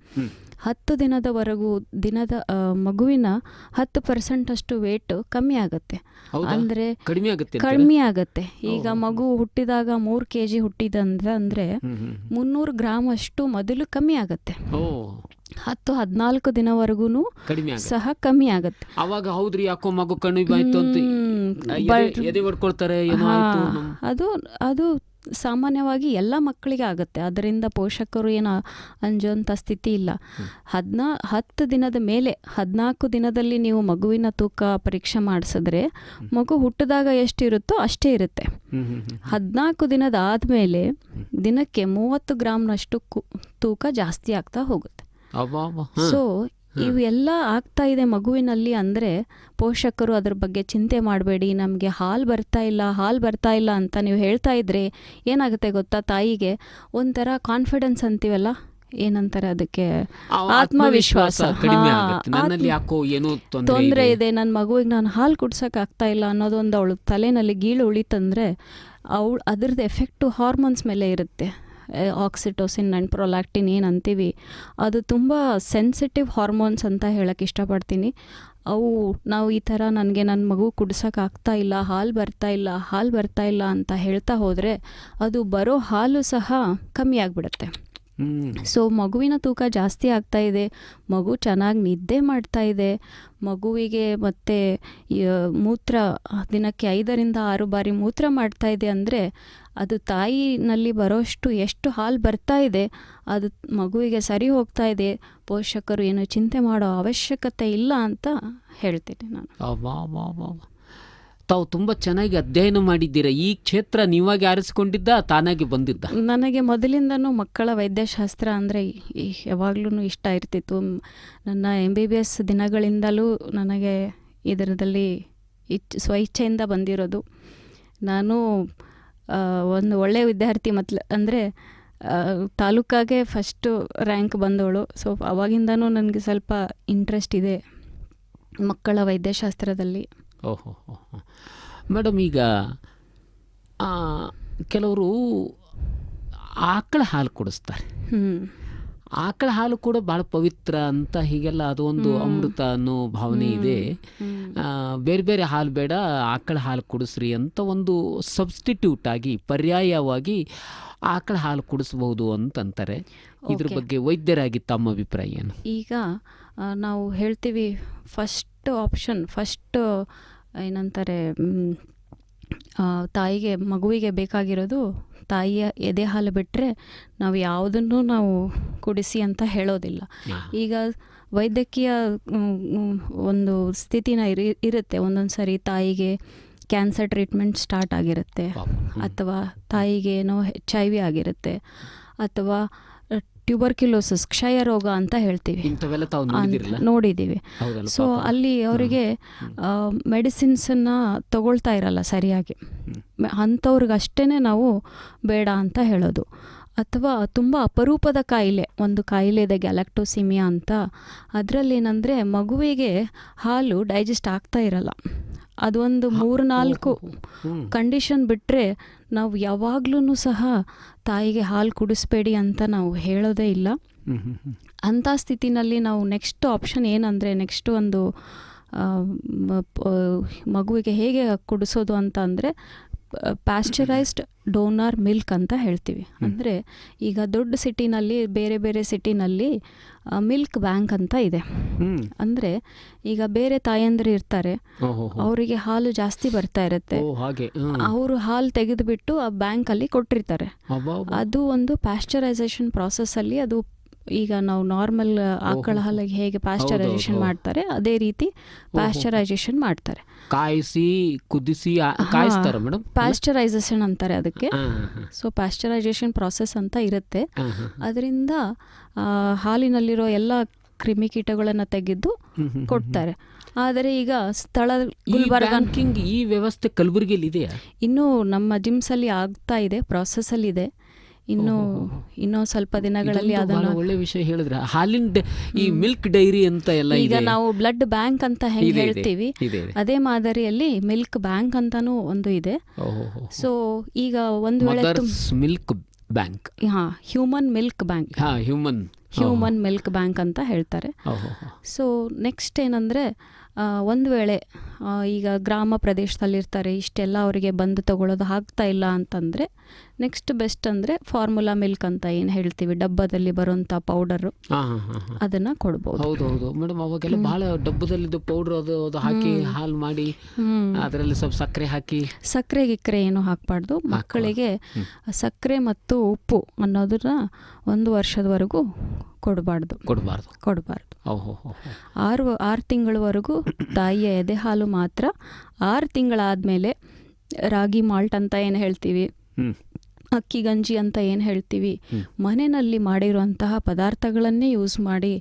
10 ದಿನದವರೆಗೂ ಮಗುವಿನ 10% ಅಷ್ಟು ವೇಟ್ ಕಮ್ಮಿ ಆಗುತ್ತೆ. ಅಂದರೆ ಕಡಿಮೆ ಆಗುತ್ತೆ. ಈಗ ಮಗು ಹುಟ್ಟಿದಾಗ 3 kg ಹುಟ್ಟಿದಂದ್ರೆ 300 ಗ್ರಾಮ್ ಅಷ್ಟು ಮೊದಲು ಕಮ್ಮಿ ಆಗುತ್ತೆ. 10-14 ದಿನವರೆಗೂ ಸಹ ಕಮ್ಮಿ ಆಗುತ್ತೆ. ಅವಾಗ ಹೌದ್ರಿ, ಯಾಕೋ ಮಗು ಕಡಿಮೆ ಆಯ್ತು ಅಂತ ಎದೆ ಹೊಡ್ಕೊಳ್ತಾರೆ. ಅದು ಸಾಮಾನ್ಯವಾಗಿ ಎಲ್ಲ ಮಕ್ಕಳಿಗೆ ಆಗುತ್ತೆ. ಅದರಿಂದ ಪೋಷಕರು ಏನು ಅಂಜೋಂಥ ಸ್ಥಿತಿ ಇಲ್ಲ. 10 ದಿನದ ಮೇಲೆ 14 ದಿನದಲ್ಲಿ ನೀವು ಮಗುವಿನ ತೂಕ ಪರೀಕ್ಷೆ ಮಾಡಿಸಿದ್ರೆ ಮಗು ಹುಟ್ಟಿದಾಗ ಎಷ್ಟಿರುತ್ತೋ ಅಷ್ಟೇ ಇರುತ್ತೆ. 14 ದಿನದ ಆದಮೇಲೆ ದಿನಕ್ಕೆ 30 ಗ್ರಾಮ್ನಷ್ಟು ತೂಕ ಜಾಸ್ತಿ ಆಗ್ತಾ ಹೋಗುತ್ತೆ. ಸೊ ಇವೆಲ್ಲ ಆಗ್ತಾ ಇದೆ ಮಗುವಿನಲ್ಲಿ ಅಂದರೆ ಪೋಷಕರು ಅದ್ರ ಬಗ್ಗೆ ಚಿಂತೆ ಮಾಡಬೇಡಿ. ನಮಗೆ ಹಾಲು ಬರ್ತಾ ಇಲ್ಲ ಅಂತ ನೀವು ಹೇಳ್ತಾ ಇದ್ರೆ ಏನಾಗುತ್ತೆ ಗೊತ್ತಾ, ತಾಯಿಗೆ ಒಂಥರ ಕಾನ್ಫಿಡೆನ್ಸ್ ಅಂತೀವಲ್ಲ, ಏನಂತಾರೆ ಅದಕ್ಕೆ, ಆತ್ಮವಿಶ್ವಾಸ. ತೊಂದರೆ ಇದೆ, ನನ್ನ ಮಗುವಿಗೆ ನಾನು ಹಾಲು ಕುಡ್ಸೋಕೆ ಆಗ್ತಾ ಇಲ್ಲ ಅನ್ನೋದೊಂದು ಅವಳು ತಲೆನಲ್ಲಿ ಗೀಳು ಉಳಿತಂದರೆ ಅದ್ರದ್ದು ಎಫೆಕ್ಟು ಹಾರ್ಮೋನ್ಸ್ ಮೇಲೆ ಇರುತ್ತೆ. ಆಕ್ಸಿಟೋಸಿನ್ ಆ್ಯಂಡ್ ಪ್ರೊಲ್ಯಾಕ್ಟಿನ್ ಏನು ಅಂತೀವಿ, ಅದು ತುಂಬ ಸೆನ್ಸಿಟಿವ್ ಹಾರ್ಮೋನ್ಸ್ ಅಂತ ಹೇಳಕ್ಕೆ ಇಷ್ಟಪಡ್ತೀನಿ. ನಾವು ಈ ಥರ ನನ್ನ ಮಗು ಕುಡ್ಸೋಕೆ ಆಗ್ತಾ ಇಲ್ಲ, ಹಾಲು ಬರ್ತಾ ಇಲ್ಲ ಅಂತ ಹೇಳ್ತಾ ಹೋದರೆ ಅದು ಬರೋ ಹಾಲು ಸಹ ಕಮ್ಮಿ ಆಗಿಬಿಡುತ್ತೆ. ಸೊ ಮಗುವಿನ ತೂಕ ಜಾಸ್ತಿ ಆಗ್ತಾ ಇದೆ, ಮಗು ಚೆನ್ನಾಗಿ ನಿದ್ದೆ ಮಾಡ್ತಾ ಇದೆ, ಮಗುವಿಗೆ ಮತ್ತು ಮೂತ್ರ ದಿನಕ್ಕೆ 5ರಿಂದ 6 ಬಾರಿ ಮೂತ್ರ ಮಾಡ್ತಾ ಇದೆ ಅಂದರೆ ಅದು ತಾಯಿನಲ್ಲಿ ಬರೋಷ್ಟು ಎಷ್ಟು ಹಾಲು ಬರ್ತಾ ಇದೆ, ಅದು ಮಗುವಿಗೆ ಸರಿ ಹೋಗ್ತಾ ಇದೆ. ಪೋಷಕರು ಏನು ಚಿಂತೆ ಮಾಡೋ ಅವಶ್ಯಕತೆ ಇಲ್ಲ ಅಂತ ಹೇಳ್ತೀನಿ ನಾನು. ತಾವು ತುಂಬ ಚೆನ್ನಾಗಿ ಅಧ್ಯಯನ ಮಾಡಿದ್ದೀರಾ. ಈ ಕ್ಷೇತ್ರ ನೀವಾಗಿ ಆರಿಸಿಕೊಂಡಿದ್ದ, ತಾನಾಗಿ ಬಂದಿದ್ದ? ನನಗೆ ಮೊದಲಿಂದನೂ ಮಕ್ಕಳ ವೈದ್ಯಶಾಸ್ತ್ರ ಅಂದರೆ ಯಾವಾಗಲೂ ಇಷ್ಟ ಇರ್ತಿತ್ತು. ನನ್ನ MBBS ದಿನಗಳಿಂದಲೂ ನನಗೆ ಇದರಲ್ಲಿ ಸ್ವಇಚ್ಛೆಯಿಂದ ಬಂದಿರೋದು. ನಾನು ಒಂದು ಒಳ್ಳೆಯ ವಿದ್ಯಾರ್ಥಿ, ಅಂದರೆ ತಾಲೂಕಾಗೆ ಫಸ್ಟು ರ್ಯಾಂಕ್ ಬಂದವಳು. ಸೊ ಅವಾಗಿಂದನೂ ನನಗೆ ಸ್ವಲ್ಪ ಇಂಟ್ರೆಸ್ಟ್ ಇದೆ ಮಕ್ಕಳ ವೈದ್ಯಶಾಸ್ತ್ರದಲ್ಲಿ. ಓಹೋ ಮೇಡಮ್, ಈಗ ಕೆಲವರು ಆಕಳ ಹಾಲು ಕುಡಿಸ್ತಾರೆ. ಆಕಳ ಹಾಲು ಕೂಡ ಭಾಳ ಪವಿತ್ರ ಅಂತ ಹೀಗೆಲ್ಲ ಅದು ಒಂದು ಅಮೃತ ಅನ್ನೋ ಭಾವನೆ ಇದೆ. ಬೇರೆ ಬೇರೆ ಹಾಲು ಬೇಡ, ಆಕಳ ಹಾಲು ಕುಡಿಸ್ರಿ ಅಂತ ಒಂದು ಸಬ್ಸ್ಟಿಟ್ಯೂಟ್ ಆಗಿ ಪರ್ಯಾಯವಾಗಿ ಆಕಳ ಹಾಲು ಕುಡಿಸ್ಬೋದು ಅಂತಂತಾರೆ. ಇದ್ರ ಬಗ್ಗೆ ವೈದ್ಯರಾಗಿ ತಮ್ಮ ಅಭಿಪ್ರಾಯ ಏನು? ಈಗ ನಾವು ಹೇಳ್ತೀವಿ ಫಸ್ಟ್ ಆಪ್ಷನ್, ಫಸ್ಟ್ ಏನಂತಾರೆ, ತಾಯಿಗೆ ಮಗುವಿಗೆ ಬೇಕಾಗಿರೋದು ತಾಯಿಯ ಎದೆ ಹಾಲು ಬಿಟ್ಟರೆ ನಾವು ಯಾವುದನ್ನು ನಾವು ಕುಡಿಸಿ ಅಂತ ಹೇಳೋದಿಲ್ಲ. ಈಗ ವೈದ್ಯಕೀಯ ಒಂದು ಸ್ಥಿತಿನ ಇರುತ್ತೆ. ಒಂದೊಂದು ಸರಿ ತಾಯಿಗೆ ಕ್ಯಾನ್ಸರ್ ಟ್ರೀಟ್ಮೆಂಟ್ ಸ್ಟಾರ್ಟ್ ಆಗಿರುತ್ತೆ, ಅಥವಾ ತಾಯಿಗೆ ಏನೋ HIV ಆಗಿರುತ್ತೆ, ಅಥವಾ ಟ್ಯೂಬರ್ಕ್ಯುಲೋಸಿಸ್ ಕ್ಷಯ ರೋಗ ಅಂತ ಹೇಳ್ತೀವಿ, ನೋಡಿದ್ದೀವಿ. ಸೊ ಅಲ್ಲಿ ಅವರಿಗೆ ಮೆಡಿಸಿನ್ಸನ್ನು ತಗೊಳ್ತಾ ಇರಲ್ಲ ಸರಿಯಾಗಿ, ಅಂಥವ್ರಿಗಷ್ಟೇ ನಾವು ಬೇಡ ಅಂತ ಹೇಳೋದು. ಅಥವಾ ತುಂಬ ಅಪರೂಪದ ಕಾಯಿಲೆ, ಒಂದು ಕಾಯಿಲೆ ಇದೆ ಗ್ಯಾಲಕ್ಟೋಸಿಮಿಯಾ ಅಂತ. ಅದರಲ್ಲಿ ಏನಂದರೆ ಮಗುವಿಗೆ ಹಾಲು ಡೈಜೆಸ್ಟ್ ಆಗ್ತಾ ಇರಲ್ಲ. ಅದೊಂದು 3-4 ಕಂಡೀಷನ್ ಬಿಟ್ಟರೆ ನಾವು ಯಾವಾಗ್ಲೂ ಸಹ ತಾಯಿಗೆ ಹಾಲು ಕುಡಿಸ್ಬೇಡಿ ಅಂತ ನಾವು ಹೇಳೋದೇ ಇಲ್ಲ. ಅಂಥ ಸ್ಥಿತಿನಲ್ಲಿ ನಾವು ನೆಕ್ಸ್ಟ್ ಆಪ್ಷನ್ ಏನಂದರೆ, ನೆಕ್ಸ್ಟ್ ಒಂದು ಮಗುವಿಗೆ ಹೇಗೆ ಕುಡಿಸೋದು ಅಂತ ಅಂದರೆ ಪ್ಯಾಸ್ಚರೈಸ್ಡ್ ಡೋನರ್ ಮಿಲ್ಕ್ ಅಂತ ಹೇಳ್ತೀವಿ. ಅಂದರೆ ಈಗ ದೊಡ್ಡ ಸಿಟಿನಲ್ಲಿ, ಬೇರೆ ಬೇರೆ ಸಿಟಿನಲ್ಲಿ ಮಿಲ್ಕ್ ಬ್ಯಾಂಕ್ ಅಂತ ಇದೆ. ಅಂದರೆ ಈಗ ಬೇರೆ ತಾಯಂದಿರು ಇರ್ತಾರೆ, ಅವರಿಗೆ ಹಾಲು ಜಾಸ್ತಿ ಬರ್ತಾ ಇರುತ್ತೆ, ಅವರು ಹಾಲು ತೆಗೆದುಬಿಟ್ಟು ಆ ಬ್ಯಾಂಕಲ್ಲಿ ಕೊಟ್ಟಿರ್ತಾರೆ. ಅದು ಒಂದು ಪ್ಯಾಸ್ಚರೈಸೇಷನ್ ಪ್ರಾಸೆಸ್ಸಲ್ಲಿ ಅದು ಈಗ ನಾವು ನಾರ್ಮಲ್ ಆಕಳ ಹಾಲಿಗೆ ಹೇಗೆ ಪ್ಯಾಸ್ಚರೈಸೇಷನ್ ಮಾಡ್ತಾರೆ ಅದೇ ರೀತಿ ಪ್ಯಾಸ್ಚರೈಸೇಷನ್ ಮಾಡ್ತಾರೆ. ಕಾಯಿಸಿ ಕುದಿಸಿ ಕಾಯಿಸ್ತಾರೆ ಮೇಡಮ್, ಪ್ಯಾಸ್ಚರೈಸೇಷನ್ ಅಂತಾರೆ ಅದಕ್ಕೆ. ಸೊ ಪ್ಯಾಸ್ಚರೈಸೇಷನ್ ಪ್ರಾಸೆಸ್ ಅಂತ ಇರುತ್ತೆ. ಅದರಿಂದ ಹಾಲಿನಲ್ಲಿರೋ ಎಲ್ಲ ಕ್ರಿಮಿಕೀಟಗಳನ್ನು ತೆಗೆದು ಕೊಡ್ತಾರೆ. ಆದರೆ ಈಗ ಸ್ಥಳ ಗುಲ್ಬರ್ಗ, ಈ ವ್ಯವಸ್ಥೆ ಕಲಬುರಗಿಯಲ್ಲಿ ಇದೆಯಾ? ಇನ್ನೂ ನಮ್ಮ ಜಿಮ್ಸಲ್ಲಿ ಆಗ್ತಾ ಇದೆ, ಪ್ರಾಸೆಸ್ಸಲ್ಲಿ ಇದೆ. ಇನ್ನೂ ಸ್ವಲ್ಪ ದಿನಗಳಲ್ಲಿ ಅದನ್ನು ಒಳ್ಳೆ ವಿಷಯ ಹೇಳಿದ್ರೆ, ಹಾಲಿನ ಈ ಮಿಲ್ಕ್ ಡೈರಿ ಅಂತ ಎಲ್ಲ ಈಗ ನಾವು ಬ್ಲಡ್ ಬ್ಯಾಂಕ್ ಅಂತ ಹೆಂಗೆ ಹೇಳ್ತೀವಿ ಅದೇ ಮಾದರಿಯಲ್ಲಿ ಮಿಲ್ಕ್ ಬ್ಯಾಂಕ್ ಅಂತಾನೂ ಒಂದು ಇದೆ. ಸೊ ಈಗ ಒಂದು ವೇಳೆ milk bank, human milk bank, human milk bank ಅಂತ ಹೇಳ್ತಾರೆ. ಸೊ ನೆಕ್ಸ್ಟ್ ಏನಂದರೆ, ಒಂದು ವೇಳೆ ಈಗ ಗ್ರಾಮ ಪ್ರದೇಶದಲ್ಲಿರ್ತಾರೆ, ಇಷ್ಟೆಲ್ಲ ಅವರಿಗೆ ಬಂದು ತಗೊಳ್ಳೋದು ಆಗ್ತಾ ಇಲ್ಲ ಅಂತಂದರೆ ನೆಕ್ಸ್ಟ್ ಬೆಸ್ಟ್ ಅಂದರೆ ಫಾರ್ಮುಲಾ ಮಿಲ್ಕ್ ಅಂತ ಏನು ಹೇಳ್ತೀವಿ, ಡಬ್ಬದಲ್ಲಿ ಬರುವಂಥ ಪೌಡರು, ಅದನ್ನು ಕೊಡ್ಬೋದು. ಹೌದು ಮೇಡಮ್, ಅವಾಗೆಲ್ಲ ಭಾಳ ಡಬ್ಬದಲ್ಲಿದ್ದು ಪೌಡ್ರ್ ಅದು ಹಾಕಿ ಹಾಲು ಮಾಡಿ ಅದರಲ್ಲಿ ಸ್ವಲ್ಪ ಸಕ್ಕರೆ ಹಾಕಿ, ಸಕ್ಕರೆ ಗಿಕ್ಕರೆ ಏನು ಹಾಕಬಾರ್ದು. ಮಕ್ಕಳಿಗೆ ಸಕ್ಕರೆ ಮತ್ತು ಉಪ್ಪು ಅನ್ನೋದನ್ನ 1 ವರ್ಷದವರೆಗೂ ಕೊಡಬಾರ್ದು. 6 ತಿಂಗಳವರೆಗೂ ತಾಯಿಯ ಎದೆ ಹಾಲು ಮಾತ್ರ. 6 ತಿಂಗಳಾದಮೇಲೆ ರಾಗಿ ಮಾಲ್ಟ್ ಅಂತ ಏನು ಹೇಳ್ತೀವಿ, ಅಕ್ಕಿ ಗಂಜಿ ಅಂತ ಏನು ಹೇಳ್ತೀವಿ, ಮನೆಯಲ್ಲಿ ಮಾಡಿರುವಂತಹ ಪದಾರ್ಥಗಳನ್ನೇ ಯೂಸ್ ಮಾಡಿ,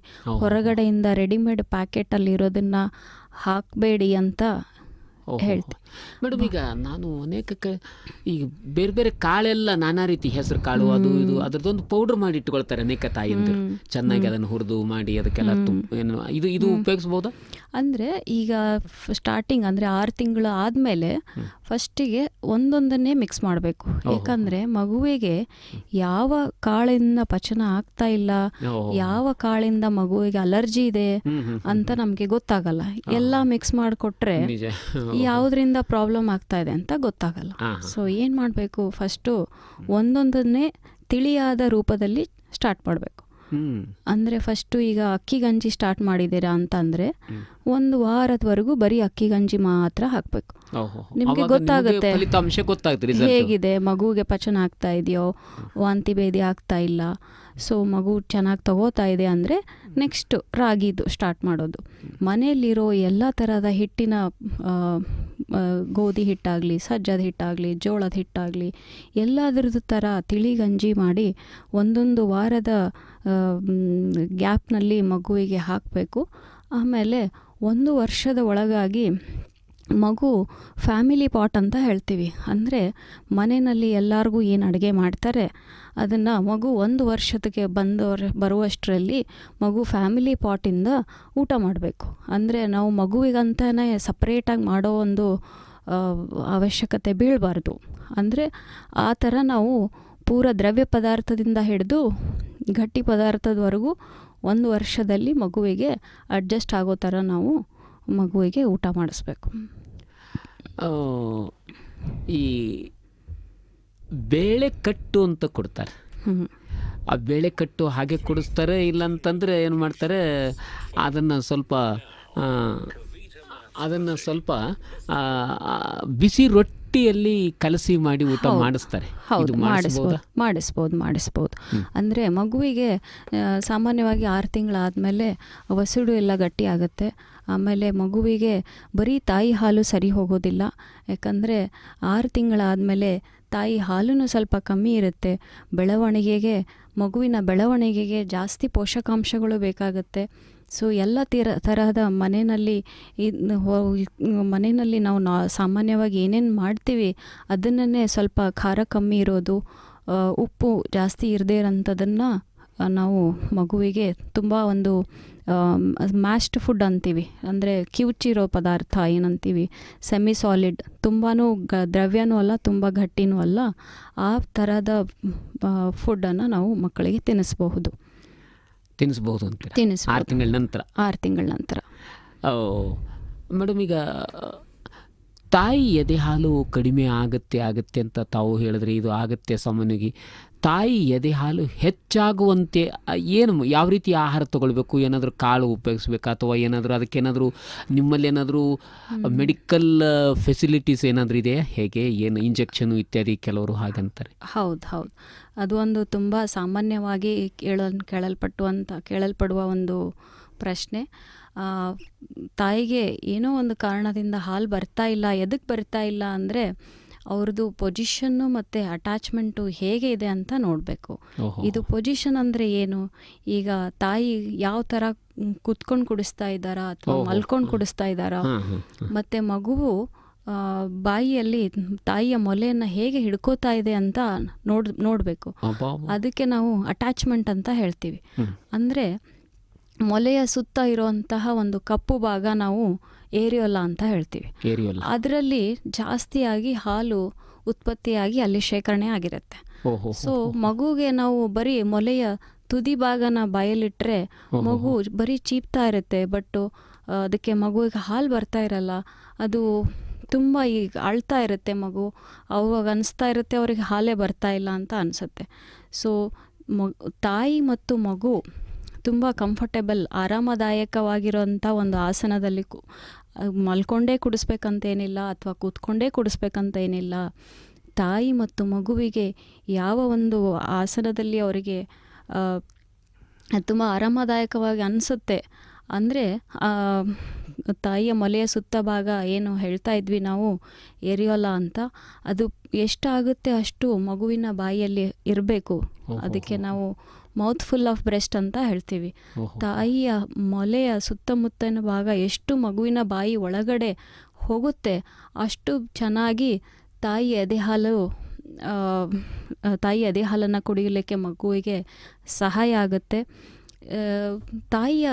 ಹೊರಗಡೆಯಿಂದ ರೆಡಿಮೇಡ್ ಪ್ಯಾಕೆಟಲ್ಲಿ ಇರೋದನ್ನು ಹಾಕಬೇಡಿ ಅಂತ ಹೇಳ್ತೀವಿ. ಮೇಡಮ್, ಈಗ ನಾನು ಅನೇಕ ಈಗ ಬೇರೆ ಬೇರೆ ಕಾಳೆಲ್ಲ ನಾನಾ ರೀತಿ ಹೆಸರು ಕಾಳು ಅದು ಇದು ಅದರದೊಂದು ಪೌಡರ್ ಮಾಡಿ ಇಟ್ಕೊಳ್ತಾರೆ ಅನೇಕ ತಾಯಿಯಂದಿರು. ಚೆನ್ನಾಗಿ ಅದನ್ನು ಹುರಿದು ಮಾಡಿ ಅದಕ್ಕೆಲ್ಲ ಏನು ಇದು ಉಪಯೋಗಿಸ್ಬೋದಾ? ಅಂದರೆ ಈಗ ಸ್ಟಾರ್ಟಿಂಗ್ ಅಂದರೆ 6 ತಿಂಗಳು ಆದಮೇಲೆ ಫಸ್ಟಿಗೆ ಒಂದೊಂದನ್ನೇ ಮಿಕ್ಸ್ ಮಾಡಬೇಕು. ಯಾಕಂದರೆ ಮಗುವಿಗೆ ಯಾವ ಕಾಳಿಂದ ಪಚನ ಆಗ್ತಾ ಇಲ್ಲ, ಯಾವ ಕಾಳಿಂದ ಮಗುವಿಗೆ ಅಲರ್ಜಿ ಇದೆ ಅಂತ ನಮಗೆ ಗೊತ್ತಾಗಲ್ಲ. ಎಲ್ಲ ಮಿಕ್ಸ್ ಮಾಡಿಕೊಟ್ರೆ ಯಾವುದರಿಂದ ಪ್ರಾಬ್ಲಮ್ ಆಗ್ತಾ ಇದೆ ಅಂತ ಗೊತ್ತಾಗಲ್ಲ. ಸೊ ಏನು ಮಾಡಬೇಕು, ಫಸ್ಟು ಒಂದೊಂದನ್ನೇ ತಿಳಿಯಾದ ರೂಪದಲ್ಲಿ ಸ್ಟಾರ್ಟ್ ಮಾಡಬೇಕು. ಅಂದರೆ ಫಸ್ಟು ಈಗ ಅಕ್ಕಿ ಗಂಜಿ ಸ್ಟಾರ್ಟ್ ಮಾಡಿದ್ದೀರಾ ಅಂತಂದರೆ 1 ವಾರದವರೆಗೂ ಬರೀ ಅಕ್ಕಿ ಗಂಜಿ ಮಾತ್ರ ಹಾಕಬೇಕು. ನಿಮಗೆ ಗೊತ್ತಾಗುತ್ತೆ ಹೇಗಿದೆ ಮಗುವಿಗೆ ಪಚನ ಆಗ್ತಾ ಇದೆಯೋ, ವಾಂತಿ ಭೇದಿ ಆಗ್ತಾ ಇಲ್ಲ, ಸೊ ಮಗು ಚೆನ್ನಾಗಿ ತಗೋತಾ ಇದೆ ಅಂದರೆ ನೆಕ್ಸ್ಟು ರಾಗಿದು ಸ್ಟಾರ್ಟ್ ಮಾಡೋದು. ಮನೆಯಲ್ಲಿರೋ ಎಲ್ಲ ಥರದ ಹಿಟ್ಟಿನ ಗೋಧಿ ಹಿಟ್ಟಾಗಲಿ, ಸಜ್ಜದ ಹಿಟ್ಟಾಗಲಿ, ಜೋಳದ ಹಿಟ್ಟಾಗಲಿ ಎಲ್ಲದರದ್ದು ಥರ ತಿಳಿ ಗಂಜಿ ಮಾಡಿ 1 ವಾರದ ಗ್ಯಾಪ್ನಲ್ಲಿ ಮಗುವಿಗೆ ಹಾಕಬೇಕು. ಆಮೇಲೆ 1 ವರ್ಷದ ಒಳಗಾಗಿ ಮಗು ಫ್ಯಾಮಿಲಿ ಪಾಟ್ ಅಂತ ಹೇಳ್ತೀವಿ. ಅಂದರೆ ಮನೆಯಲ್ಲಿ ಎಲ್ಲರಿಗೂ ಏನು ಅಡುಗೆ ಮಾಡ್ತಾರೆ ಅದನ್ನು ಮಗು 1 ವರ್ಷಕ್ಕೆ ಬರುವಷ್ಟರಲ್ಲಿ ಮಗು ಫ್ಯಾಮಿಲಿ ಪಾಟಿಂದ ಊಟ ಮಾಡಬೇಕು. ಅಂದರೆ ನಾವು ಮಗುವಿಗಂತಲೇ ಸಪ್ರೇಟಾಗಿ ಮಾಡೋ ಒಂದು ಅವಶ್ಯಕತೆ ಬೀಳಬಾರ್ದು. ಅಂದರೆ ಆ ಥರ ನಾವು ಪೂರ ದ್ರವ್ಯ ಪದಾರ್ಥದಿಂದ ಹಿಡಿದು ಗಟ್ಟಿ ಪದಾರ್ಥದವರೆಗೂ 1 ವರ್ಷದಲ್ಲಿ ಮಗುವಿಗೆ ಅಡ್ಜಸ್ಟ್ ಆಗೋ ಥರ ನಾವು ಮಗುವಿಗೆ ಊಟ ಮಾಡಿಸ್ಬೇಕು. ಈ ಬೇಳೆ ಕಟ್ಟು ಅಂತ ಕೊಡ್ತಾರೆ. ಆ ಬೇಳೆ ಕಟ್ಟು ಹಾಗೆ ಕುಡಿಸ್ತಾರೆ, ಇಲ್ಲಂತಂದರೆ ಏನು ಮಾಡ್ತಾರೆ, ಅದನ್ನು ಸ್ವಲ್ಪ ಬಿಸಿ ರೊಟ್ಟಿಯಲ್ಲಿ ಕಲಸಿ ಮಾಡಿ ಊಟ ಮಾಡಿಸ್ತಾರೆ. ಹೌದು, ಮಾಡಿಸ್ಬೋದು. ಅಂದರೆ ಮಗುವಿಗೆ ಸಾಮಾನ್ಯವಾಗಿ 6 ತಿಂಗಳಾದಮೇಲೆ ವಸಡು ಎಲ್ಲ ಗಟ್ಟಿ ಆಗುತ್ತೆ. ಆಮೇಲೆ ಮಗುವಿಗೆ ಬರೀ ತಾಯಿ ಹಾಲು ಸರಿ ಹೋಗೋದಿಲ್ಲ. ಯಾಕಂದರೆ 6 ತಿಂಗಳಾದಮೇಲೆ ತಾಯಿ ಹಾಲೂ ಸ್ವಲ್ಪ ಕಮ್ಮಿ ಇರುತ್ತೆ. ಮಗುವಿನ ಬೆಳವಣಿಗೆಗೆ ಜಾಸ್ತಿ ಪೋಷಕಾಂಶಗಳು ಬೇಕಾಗುತ್ತೆ. ಸೊ ಎಲ್ಲ ತರಹದ ಮನೆಯಲ್ಲಿ ನಾವು ಸಾಮಾನ್ಯವಾಗಿ ಏನೇನು ಮಾಡ್ತೀವಿ ಅದನ್ನೇ ಸ್ವಲ್ಪ ಖಾರ ಕಮ್ಮಿ ಇರೋದು, ಉಪ್ಪು ಜಾಸ್ತಿ ಇರದೇ ಇರೋಂಥದ್ದನ್ನು ನಾವು ಮಗುವಿಗೆ ತುಂಬ ಒಂದು ಮ್ಯಾಶ್ಡ್ ಫುಡ್ ಅಂತೀವಿ, ಅಂದರೆ ಕಿವುಚಿರೋ ಪದಾರ್ಥ ಏನಂತೀವಿ, ಸೆಮಿ ಸಾಲಿಡ್, ತುಂಬಾ ದ್ರವ್ಯನೂ ಅಲ್ಲ ತುಂಬ ಗಟ್ಟಿನೂ ಅಲ್ಲ, ಆ ಥರದ ಫುಡ್ಡನ್ನು ನಾವು ಮಕ್ಕಳಿಗೆ ತಿನ್ನಿಸ್ಬಹುದು ಅಂತೀರ. 6 ತಿಂಗಳ ನಂತರ. ಮೇಡಮ್, ಈಗ ತಾಯಿ ಎದೆ ಹಾಲು ಕಡಿಮೆ ಆಗುತ್ತೆ ಅಂತ ತಾವು ಹೇಳಿದ್ರೆ, ಇದು ಆಗುತ್ತೆ ಸಾಮಾನ್ಯವಾಗಿ. ತಾಯಿ ಎದೆ ಹಾಲು ಹೆಚ್ಚಾಗುವಂತೆ ಯಾವ ರೀತಿ ಆಹಾರ ತಗೊಳ್ಬೇಕು? ಏನಾದರೂ ಕಾಳು ಉಪಯೋಗಿಸ್ಬೇಕಾ, ಅಥವಾ ಅದಕ್ಕೇನಾದರೂ ನಿಮ್ಮಲ್ಲಿ ಏನಾದರೂ ಮೆಡಿಕಲ್ ಫೆಸಿಲಿಟೀಸ್ ಏನಾದರೂ ಇದೆಯಾ? ಹೇಗೆ ಏನು ಇಂಜೆಕ್ಷನು ಇತ್ಯಾದಿ ಕೆಲವರು ಹಾಗಂತಾರೆ. ಹೌದು, ಅದು ಒಂದು ತುಂಬ ಸಾಮಾನ್ಯವಾಗಿ ಕೇಳಲ್ಪಡುವ ಒಂದು ಪ್ರಶ್ನೆ. ತಾಯಿಗೆ ಏನೋ ಒಂದು ಕಾರಣದಿಂದ ಹಾಲು ಬರ್ತಾ ಇಲ್ಲ. ಎದಕ್ಕೆ ಬರ್ತಾ ಇಲ್ಲ ಅಂದರೆ ಅವ್ರದ್ದು ಪೊಸಿಷನ್ನು ಮತ್ತು ಅಟ್ಯಾಚ್ಮೆಂಟು ಹೇಗೆ ಇದೆ ಅಂತ ನೋಡಬೇಕು. ಇದು ಪೊಸಿಷನ್ ಅಂದರೆ ಏನು? ಈಗ ತಾಯಿ ಯಾವ ಥರ ಕುತ್ಕೊಂಡು ಕುಡಿಸ್ತಾ ಇದ್ದಾರಾ ಅಥವಾ ಮಲ್ಕೊಂಡು ಕುಡಿಸ್ತಾ ಇದ್ದಾರಾ, ಮತ್ತು ಮಗುವು ಬಾಯಿಯಲ್ಲಿ ತಾಯಿಯ ಮೊಲೆಯನ್ನು ಹೇಗೆ ಹಿಡ್ಕೋತಾ ಇದೆ ಅಂತ ನೋಡಬೇಕು. ಅದಕ್ಕೆ ನಾವು ಅಟ್ಯಾಚ್ಮೆಂಟ್ ಅಂತ ಹೇಳ್ತೀವಿ. ಅಂದರೆ ಮೊಲೆಯ ಸುತ್ತ ಇರುವಂತಹ ಒಂದು ಕಪ್ಪು ಭಾಗ ನಾವು ಏರಿಯೋಲಾ ಅಂತ ಹೇಳ್ತೀವಿ. ಅದರಲ್ಲಿ ಜಾಸ್ತಿಯಾಗಿ ಹಾಲು ಉತ್ಪತ್ತಿಯಾಗಿ ಅಲ್ಲಿ ಶೇಖರಣೆ ಆಗಿರುತ್ತೆ. ಸೊ ಮಗುಗೆ ನಾವು ಬರೀ ಮೊಲೆಯ ತುದಿ ಭಾಗನ ಬಾಯಲ್ಲಿಟ್ಟರೆ ಮಗು ಬರೀ ಚೀಪ್ತಾ ಇರುತ್ತೆ. ಬಟ್ ಅದಕ್ಕೆ ಮಗುವಿಗೆ ಹಾಲು ಬರ್ತಾ ಇರಲ್ಲ. ಅದು ತುಂಬ ಈಗ ಅಳ್ತಾ ಇರುತ್ತೆ ಮಗು. ಅವಾಗ ಅನಿಸ್ತಾ ಇರುತ್ತೆ ಅವ್ರಿಗೆ ಹಾಲೇ ಬರ್ತಾ ಇಲ್ಲ ಅಂತ ಅನಿಸುತ್ತೆ. ಸೊ ತಾಯಿ ಮತ್ತು ಮಗು ತುಂಬ ಕಂಫರ್ಟೇಬಲ್, ಆರಾಮದಾಯಕವಾಗಿರೋಂಥ ಒಂದು ಆಸನದಲ್ಲಿ ಮಲ್ಕೊಂಡೇ ಕುಡಿಸ್ಬೇಕಂತೇನಿಲ್ಲ ಅಥವಾ ಕೂತ್ಕೊಂಡೇ ಕುಡಿಸ್ಬೇಕಂತೇನಿಲ್ಲ. ತಾಯಿ ಮತ್ತು ಮಗುವಿಗೆ ಯಾವ ಒಂದು ಆಸನದಲ್ಲಿ ಅವರಿಗೆ ತುಂಬ ಆರಾಮದಾಯಕವಾಗಿ ಅನಿಸುತ್ತೆ ಅಂದರೆ ತಾಯಿಯ ಮೊಲೆಯ ಸುತ್ತ ಭಾಗ ಏನು ಹೇಳ್ತಾ ಇದ್ವಿ ನಾವು ಏರಿಯೋಲಾ ಅಂತ, ಅದು ಎಷ್ಟಾಗುತ್ತೆ ಅಷ್ಟು ಮಗುವಿನ ಬಾಯಿಯಲ್ಲಿ ಇರಬೇಕು. ಅದಕ್ಕೆ ನಾವು ಮೌತ್ ಫುಲ್ ಆಫ್ ಬ್ರೆಸ್ಟ್ ಅಂತ ಹೇಳ್ತೀವಿ. ತಾಯಿಯ ಮೊಲೆಯ ಸುತ್ತಮುತ್ತಲಿನ ಭಾಗ ಎಷ್ಟು ಮಗುವಿನ ಬಾಯಿ ಒಳಗಡೆ ಹೋಗುತ್ತೆ ಅಷ್ಟು ಚೆನ್ನಾಗಿ ತಾಯಿ ಎದೆ ಹಾಲನ್ನು ಕುಡಿಯಲಿಕ್ಕೆ ಮಗುವಿಗೆ ಸಹಾಯ ಆಗುತ್ತೆ. ತಾಯಿಯ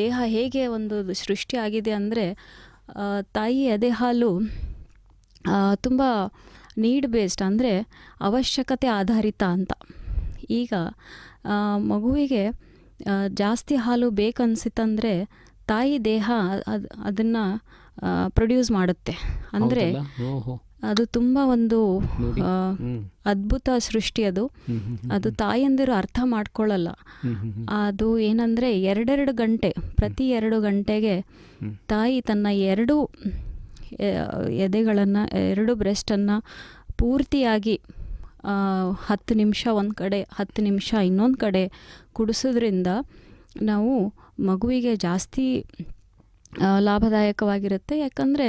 ದೇಹ ಹೇಗೆ ಒಂದು ಸೃಷ್ಟಿಯಾಗಿದೆ ಅಂದರೆ ತಾಯಿ ಎದೆ ಹಾಲು ತುಂಬ ನೀಡ್ ಬೇಸ್ಡ್, ಅಂದರೆ ಅವಶ್ಯಕತೆ ಆಧಾರಿತ ಅಂತ. ಈಗ ಮಗುವಿಗೆ ಜಾಸ್ತಿ ಹಾಲು ಬೇಕನ್ಸಿತ್ತಂದರೆ ತಾಯಿ ದೇಹ ಅದನ್ನು ಪ್ರೊಡ್ಯೂಸ್ ಮಾಡುತ್ತೆ. ಅಂದರೆ ಅದು ತುಂಬ ಒಂದು ಅದ್ಭುತ ಸೃಷ್ಟಿ. ಅದು ತಾಯಂದಿರು ಅರ್ಥ ಮಾಡ್ಕೊಳ್ಳಲ್ಲ. ಅದು ಏನಂದರೆ 2 ಗಂಟೆ, ಪ್ರತಿ 2 ಗಂಟೆಗೆ ತಾಯಿ ತನ್ನ 2 ಎದೆಗಳನ್ನು 2 ಬ್ರೆಸ್ಟನ್ನು ಪೂರ್ತಿಯಾಗಿ 10 ನಿಮಿಷ ಒಂದು ಕಡೆ 10 ನಿಮಿಷ ಇನ್ನೊಂದು ಕಡೆ ಕುಡಿಸೋದ್ರಿಂದ ನಾವು ಮಗುವಿಗೆ ಜಾಸ್ತಿ ಲಾಭದಾಯಕವಾಗಿರುತ್ತೆ. ಯಾಕಂದರೆ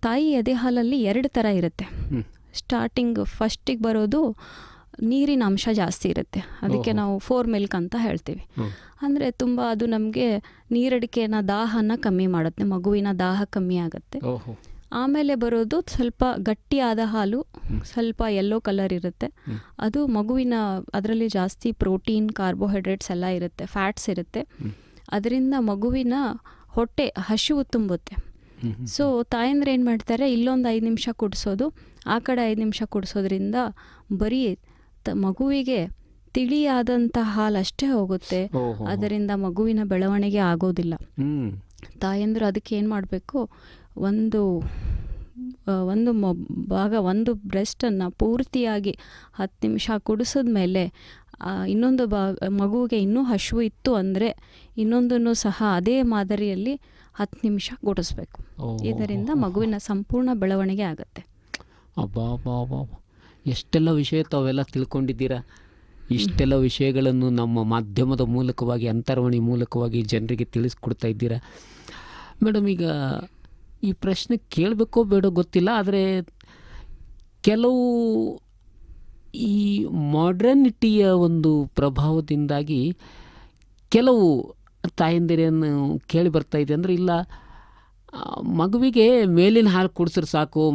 ತಾಯಿ ಎದೆ ಹಾಲಲ್ಲಿ 2 ಥರ ಇರುತ್ತೆ. ಫಸ್ಟಿಗೆ ಬರೋದು ನೀರಿನ ಅಂಶ ಜಾಸ್ತಿ ಇರುತ್ತೆ. ಅದಕ್ಕೆ ನಾವು 4 ಮಿಲ್ಕ್ ಅಂತ ಹೇಳ್ತೀವಿ. ಅಂದರೆ ತುಂಬ ಅದು ನಮಗೆ ನೀರಡಿಕೆನ ದಾಹನ ಕಮ್ಮಿ ಮಾಡುತ್ತೆ, ಮಗುವಿನ ದಾಹ ಕಮ್ಮಿ ಆಗುತ್ತೆ. ಆಮೇಲೆ ಬರೋದು ಸ್ವಲ್ಪ ಗಟ್ಟಿಯಾದ ಹಾಲು, ಸ್ವಲ್ಪ ಯೆಲ್ಲೋ ಕಲರ್ ಇರುತ್ತೆ. ಅದು ಮಗುವಿನ, ಅದರಲ್ಲಿ ಜಾಸ್ತಿ ಪ್ರೋಟೀನ್, ಕಾರ್ಬೋಹೈಡ್ರೇಟ್ಸ್ ಎಲ್ಲ ಇರುತ್ತೆ, ಫ್ಯಾಟ್ಸ್ ಇರುತ್ತೆ. ಅದರಿಂದ ಮಗುವಿನ ಹೊಟ್ಟೆ ಹಸಿವು ತುಂಬುತ್ತೆ. ಸೊ ತಾಯಂದ್ರೆ ಏನು ಮಾಡ್ತಾರೆ, ಇಲ್ಲೊಂದು 5 ನಿಮಿಷ ಕುಡಿಸೋದು, ಆ ಕಡೆ 5 ನಿಮಿಷ ಕುಡಿಸೋದ್ರಿಂದ ಬರೀ ಮಗುವಿಗೆ ತಿಳಿಯಾದಂಥ ಹಾಲು ಅಷ್ಟೇ ಹೋಗುತ್ತೆ. ಅದರಿಂದ ಮಗುವಿನ ಬೆಳವಣಿಗೆ ಆಗೋದಿಲ್ಲ. ತಾಯಂದಿರು ಅದಕ್ಕೆ ಏನು ಮಾಡಬೇಕು, ಒಂದು ಒಂದು ಬ್ರೆಸ್ಟನ್ನು ಪೂರ್ತಿಯಾಗಿ 10 ನಿಮಿಷ ಕುಡಿಸಿದ್ಮೇಲೆ ಇನ್ನೊಂದು ಮಗುವಿಗೆ ಇನ್ನೂ ಹಸಿವು ಇತ್ತು ಅಂದರೆ ಇನ್ನೊಂದನ್ನು ಸಹ ಅದೇ ಮಾದರಿಯಲ್ಲಿ 10 ನಿಮಿಷ ಕುಡಿಸ್ಬೇಕು. ಇದರಿಂದ ಮಗುವಿನ ಸಂಪೂರ್ಣ ಬೆಳವಣಿಗೆ ಆಗುತ್ತೆ. ಅಬ್ಬಾ, ಎಷ್ಟೆಲ್ಲ ವಿಷಯ ತಾವೆಲ್ಲ ತಿಳ್ಕೊಂಡಿದ್ದೀರಾ. ಇಷ್ಟೆಲ್ಲ ವಿಷಯಗಳನ್ನು ನಮ್ಮ ಮಾಧ್ಯಮದ ಮೂಲಕವಾಗಿ, ಅಂತರವಾಣಿ ಮೂಲಕವಾಗಿ ಜನರಿಗೆ ತಿಳಿಸ್ಕೊಡ್ತಾ ಇದ್ದೀರಾ. ಮೇಡಮ್, ಈಗ ಈ ಪ್ರಶ್ನೆ ಕೇಳಬೇಕೋ ಬೇಡೋ ಗೊತ್ತಿಲ್ಲ, ಆದರೆ ಕೆಲವು ಈ ಮಾಡರ್ನಿಟಿಯ ಒಂದು ಪ್ರಭಾವದಿಂದಾಗಿ ಕೆಲವು ತಾಯಂದಿರನ್ನು ಕೇಳಿ ಬರ್ತಾ ಇದೆ. ಅಂದರೆ ಇಲ್ಲ, ಮಗುವಿಗೆ ಮೇಲಿನ ಹಾಲು ಕುಡಿಸಿದ್ರೆ ಸಾಕು,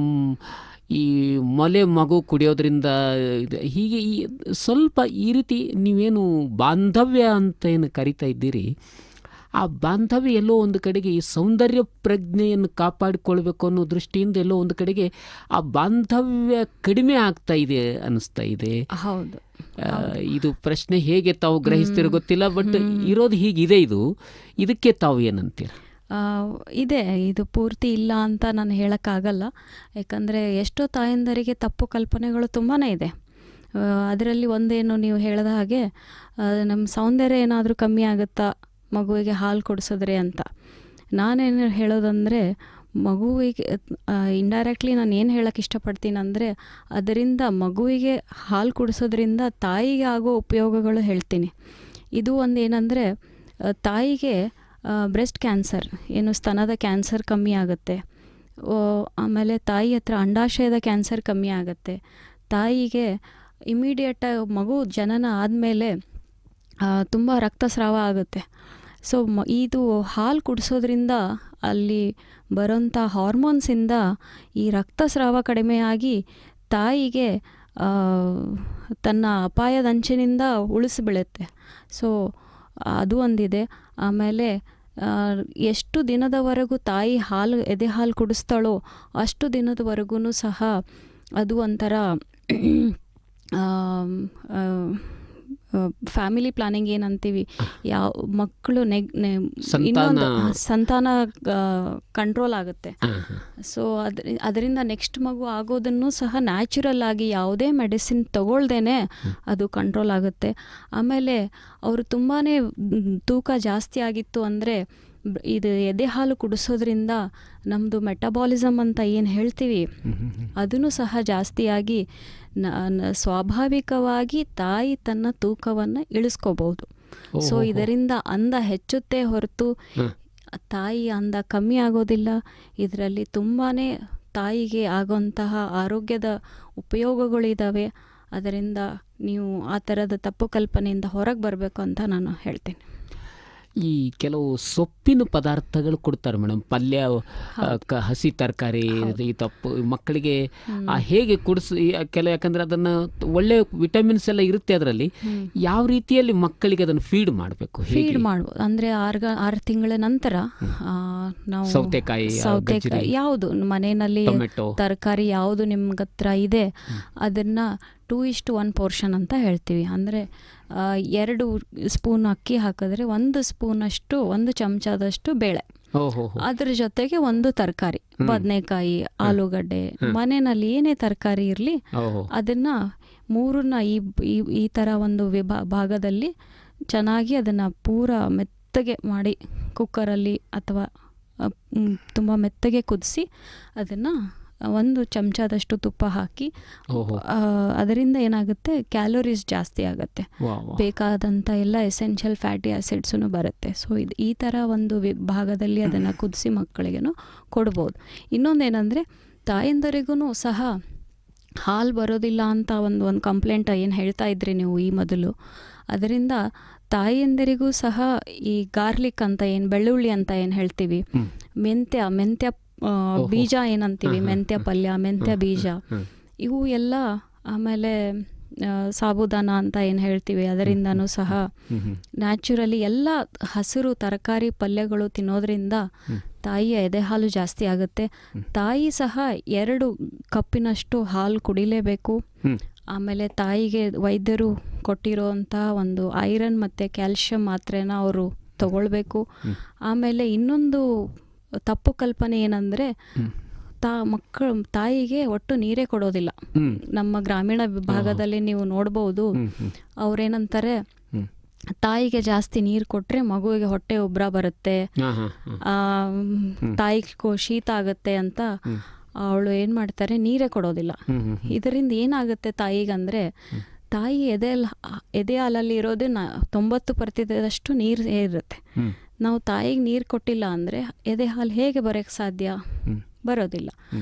ಈ ಮೊಲೆ ಮಗು ಕುಡಿಯೋದ್ರಿಂದ ಹೀಗೆ ಸ್ವಲ್ಪ ಈ ರೀತಿ ನೀವೇನು ಬಾಂಧವ್ಯ ಅಂತ ಏನು ಕರಿತಾ ಇದ್ದೀರಿ, ಆ ಬಾಂಧವ್ಯ ಎಲ್ಲೋ ಒಂದು ಕಡೆಗೆ ಈ ಸೌಂದರ್ಯ ಪ್ರಜ್ಞೆಯನ್ನು ಕಾಪಾಡಿಕೊಳ್ಬೇಕು ಅನ್ನೋ ದೃಷ್ಟಿಯಿಂದ ಎಲ್ಲೋ ಒಂದು ಕಡೆಗೆ ಆ ಬಾಂಧವ್ಯ ಕಡಿಮೆ ಆಗ್ತಾ ಇದೆ ಅನ್ನಿಸ್ತಾ ಇದೆ. ಹೌದು, ಇದು ಪ್ರಶ್ನೆ ಹೇಗೆ ತಾವು ಗ್ರಹಿಸ್ತಿರೋ ಗೊತ್ತಿಲ್ಲ, ಬಟ್ ಇರೋದು ಹೀಗಿದೆ. ಇದಕ್ಕೆ ತಾವು ಏನಂತೀರ? ಇದೆ, ಇದು ಪೂರ್ತಿ ಇಲ್ಲ ಅಂತ ನಾನು ಹೇಳೋಕ್ಕಾಗಲ್ಲ. ಯಾಕಂದರೆ ಎಷ್ಟೋ ತಾಯಂದರಿಗೆ ತಪ್ಪು ಕಲ್ಪನೆಗಳು ತುಂಬಾ ಇದೆ. ಅದರಲ್ಲಿ ಒಂದೇನು ನೀವು ಹೇಳಿದ ಹಾಗೆ, ನಮ್ಮ ಸೌಂದರ್ಯ ಏನಾದರೂ ಕಮ್ಮಿ ಆಗುತ್ತಾ ಮಗುವಿಗೆ ಹಾಲು ಕುಡಿಸಿದ್ರೆ ಅಂತ. ನಾನೇನು ಹೇಳೋದಂದರೆ, ಮಗುವಿಗೆ ಇಂಡೈರೆಕ್ಟ್ಲಿ ನಾನು ಏನು ಹೇಳೋಕ್ಕೆ ಇಷ್ಟಪಡ್ತೀನಿ ಅಂದರೆ, ಅದರಿಂದ ಮಗುವಿಗೆ ಹಾಲು ಕುಡಿಸೋದ್ರಿಂದ ತಾಯಿಗೆ ಆಗೋ ಉಪಯೋಗಗಳು ಹೇಳ್ತೀನಿ. ಇದು ಒಂದು ಏನಂದರೆ, ತಾಯಿಗೆ ಬ್ರೆಸ್ಟ್ ಕ್ಯಾನ್ಸರ್, ಏನು ಸ್ತನದ ಕ್ಯಾನ್ಸರ್ ಕಮ್ಮಿ ಆಗುತ್ತೆ. ಆಮೇಲೆ ತಾಯಿ ಹತ್ರ ಅಂಡಾಶಯದ ಕ್ಯಾನ್ಸರ್ ಕಮ್ಮಿ ಆಗುತ್ತೆ. ತಾಯಿಗೆ ಇಮಿಡಿಯೇಟಾಗಿ ಮಗು ಜನನ ಆದಮೇಲೆ ತುಂಬ ರಕ್ತಸ್ರಾವ ಆಗುತ್ತೆ. ಸೊ ಇದು ಹಾಲು ಕುಡಿಸೋದ್ರಿಂದ ಅಲ್ಲಿ ಬರೋಂಥ ಹಾರ್ಮೋನ್ಸಿಂದ ಈ ರಕ್ತಸ್ರಾವ ಕಡಿಮೆಯಾಗಿ ತಾಯಿಗೆ ತನ್ನ ಅಪಾಯದಂಚಿನಿಂದ ಉಳಿಸಿಬೀಳುತ್ತೆ. ಸೊ ಅದು ಒಂದಿದೆ. ಆಮೇಲೆ ಎಷ್ಟು ದಿನದವರೆಗೂ ತಾಯಿ ಎದೆ ಹಾಲು ಕುಡಿಸ್ತಾಳೋ ಅಷ್ಟು ದಿನದವರೆಗೂ ಸಹ ಅದು ಒಂಥರ ಫ್ಯಾಮಿಲಿ ಪ್ಲಾನಿಂಗ್ ಏನಂತೀವಿ, ಯಾವ ಮಕ್ಕಳು ಇನ್ನೊಂದು ಸಂತಾನ ಕಂಟ್ರೋಲ್ ಆಗುತ್ತೆ. ಸೊ ಅದರಿಂದ ನೆಕ್ಸ್ಟ್ ಮಗು ಆಗೋದನ್ನು ಸಹ ನ್ಯಾಚುರಲ್ ಆಗಿ ಯಾವುದೇ ಮೆಡಿಸಿನ್ ತಗೊಳ್ದೇನೆ ಅದು ಕಂಟ್ರೋಲ್ ಆಗುತ್ತೆ. ಆಮೇಲೆ ಅವರು ತುಂಬಾ ತೂಕ ಜಾಸ್ತಿ ಆಗಿತ್ತು ಅಂದರೆ ಇದು ಎದೆ ಹಾಲು ಕುಡಿಸೋದ್ರಿಂದ ನಮ್ಮದು ಮೆಟಬಾಲಿಸಮ್ ಅಂತ ಏನು ಹೇಳ್ತೀವಿ ಅದನ್ನು ಸಹ ಜಾಸ್ತಿಯಾಗಿ ಸ್ವಾಭಾವಿಕವಾಗಿ ತಾಯಿ ತನ್ನ ತೂಕವನ್ನು ಇಳಿಸ್ಕೋಬಹುದು. ಸೊ ಇದರಿಂದ ಅಂದ ಹೆಚ್ಚುತ್ತೆ ಹೊರತು ತಾಯಿ ಅಂದ ಕಮ್ಮಿ ಆಗೋದಿಲ್ಲ. ಇದರಲ್ಲಿ ತುಂಬಾ ತಾಯಿಗೆ ಆಗುವಂತಹ ಆರೋಗ್ಯದ ಉಪಯೋಗಗಳಿದ್ದಾವೆ. ಅದರಿಂದ ನೀವು ಆ ಥರದ ತಪ್ಪು ಕಲ್ಪನೆಯಿಂದ ಹೊರಗೆ ಬರಬೇಕು ಅಂತ ನಾನು ಹೇಳ್ತೀನಿ. ಈ ಕೆಲವು ಸೊಪ್ಪಿನ ಪದಾರ್ಥಗಳು ಕೊಡ್ತಾರೆ ಮೇಡಮ್, ಪಲ್ಯ, ಹಸಿ ತರಕಾರಿ, ಈ ತಪ್ಪು ಮಕ್ಕಳಿಗೆ ಹೇಗೆ ಕುಡಿಸಿ ಯಾಕಂದರೆ ಅದನ್ನು ಒಳ್ಳೆ ವಿಟಮಿನ್ಸ್ ಎಲ್ಲ ಇರುತ್ತೆ ಅದರಲ್ಲಿ. ಯಾವ ರೀತಿಯಲ್ಲಿ ಮಕ್ಕಳಿಗೆ ಅದನ್ನು ಫೀಡ್ ಮಾಡಬೇಕು? ಫೀಡ್ ಮಾಡ್ಬೋದು ಅಂದರೆ 6 ತಿಂಗಳ ನಂತರ ನಾವು ಸೌತೆಕಾಯಿ ಯಾವುದು ಮನೆಯಲ್ಲಿ ತರಕಾರಿ ಯಾವುದು ನಿಮ್ಗೆ ಹತ್ರ ಇದೆ ಅದನ್ನು 2:1 ಪೋರ್ಷನ್ ಅಂತ ಹೇಳ್ತೀವಿ. ಅಂದರೆ 2 ಸ್ಪೂನ್ ಅಕ್ಕಿ ಹಾಕಿದ್ರೆ 1 ಸ್ಪೂನಷ್ಟು 1 ಚಮಚದಷ್ಟು ಬೇಳೆ, ಅದ್ರ ಜೊತೆಗೆ 1 ತರಕಾರಿ, ಬದನೆಕಾಯಿ, ಆಲೂಗಡ್ಡೆ, ಮನೆಯಲ್ಲಿ ಏನೇ ತರಕಾರಿ ಇರಲಿ ಅದನ್ನ 3ನ್ನ ಈ ಥರ ಒಂದು ಭಾಗದಲ್ಲಿ ಚೆನ್ನಾಗಿ ಅದನ್ನು ಪೂರ ಮೆತ್ತಗೆ ಮಾಡಿ ಕುಕ್ಕರಲ್ಲಿ ಅಥವಾ ತುಂಬ ಮೆತ್ತಗೆ ಕುದಿಸಿ ಅದನ್ನು 1 ಚಮಚದಷ್ಟು ತುಪ್ಪ ಹಾಕಿ, ಅದರಿಂದ ಏನಾಗುತ್ತೆ ಕ್ಯಾಲೋರೀಸ್ ಜಾಸ್ತಿ ಆಗುತ್ತೆ, ಬೇಕಾದಂಥ ಎಲ್ಲ ಎಸೆನ್ಷಿಯಲ್ ಫ್ಯಾಟಿ ಆ್ಯಸಿಡ್ಸೂ ಬರುತ್ತೆ. ಸೊ ಈ ಥರ ಒಂದು ಭಾಗದಲ್ಲಿ ಅದನ್ನು ಕುದಿಸಿ ಮಕ್ಕಳಿಗೂ ಕೊಡ್ಬೋದು. ಇನ್ನೊಂದೇನೆಂದರೆ ತಾಯಂದರಿಗೂ ಸಹ ಹಾಲು ಬರೋದಿಲ್ಲ ಅಂತ ಒಂದು ಕಂಪ್ಲೇಂಟ್ ಏನು ಹೇಳ್ತಾ ಇದ್ರಿ ನೀವು ಈ ಮೊದಲು, ಅದರಿಂದ ತಾಯಂದಿರಿಗೂ ಸಹ ಈ ಗಾರ್ಲಿಕ್ ಅಂತ ಏನು ಬೆಳ್ಳುಳ್ಳಿ ಅಂತ ಏನು ಹೇಳ್ತೀವಿ, ಮೆಂತ್ಯ ಬೀಜ ಏನಂತೀವಿ, ಮೆಂತ್ಯ ಪಲ್ಯ, ಮೆಂತ್ಯ ಬೀಜ, ಇವು ಎಲ್ಲ, ಆಮೇಲೆ ಸಾಬುದಾನ ಅಂತ ಏನು ಹೇಳ್ತೀವಿ ಅದರಿಂದನೂ ಸಹ ನ್ಯಾಚುರಲಿ ಎಲ್ಲ ಹಸಿರು ತರಕಾರಿ ಪಲ್ಯಗಳು ತಿನ್ನೋದ್ರಿಂದ ತಾಯಿಯ ಎದೆ ಹಾಲು ಜಾಸ್ತಿ ಆಗುತ್ತೆ. ತಾಯಿ ಸಹ 2 ಕಪ್ಪಿನಷ್ಟು ಹಾಲು ಕುಡಿಲೇಬೇಕು. ಆಮೇಲೆ ತಾಯಿಗೆ ವೈದ್ಯರು ಕೊಟ್ಟಿರೋವಂಥ ಒಂದು ಐರನ್ ಮತ್ತು ಕ್ಯಾಲ್ಶಿಯಂ ಮಾತ್ರೆನ ಅವರು ತಗೊಳ್ಬೇಕು. ಆಮೇಲೆ ಇನ್ನೊಂದು ತಪ್ಪು ಕಲ್ಪನೆ ಏನಂದರೆ ತಾಯಿಗೆ ಒಟ್ಟು ನೀರೇ ಕೊಡೋದಿಲ್ಲ. ನಮ್ಮ ಗ್ರಾಮೀಣ ಭಾಗದಲ್ಲಿ ನೀವು ನೋಡ್ಬೋದು, ಅವ್ರೇನಂತಾರೆ ತಾಯಿಗೆ ಜಾಸ್ತಿ ನೀರು ಕೊಟ್ಟರೆ ಮಗುವಿಗೆ ಹೊಟ್ಟೆ ಉಬ್ರ ಬರುತ್ತೆ, ತಾಯಿಗೂ ಶೀತ ಆಗುತ್ತೆ ಅಂತ ಅವಳು ಏನು ಮಾಡ್ತಾರೆ, ನೀರೇ ಕೊಡೋದಿಲ್ಲ. ಇದರಿಂದ ಏನಾಗುತ್ತೆ ತಾಯಿಗಂದರೆ, ತಾಯಿ ಎದೆ ಹಾಲಲ್ಲಿ ಇರೋದೇ 90% ನೀರು ಇರುತ್ತೆ. ನಾವು ತಾಯಿಗೆ ನೀರು ಕೊಟ್ಟಿಲ್ಲ ಅಂದರೆ ಎದೆ ಹಾಲು ಹೇಗೆ ಬರೋಕ್ಕೆ ಸಾಧ್ಯ? ಬರೋದಿಲ್ಲ.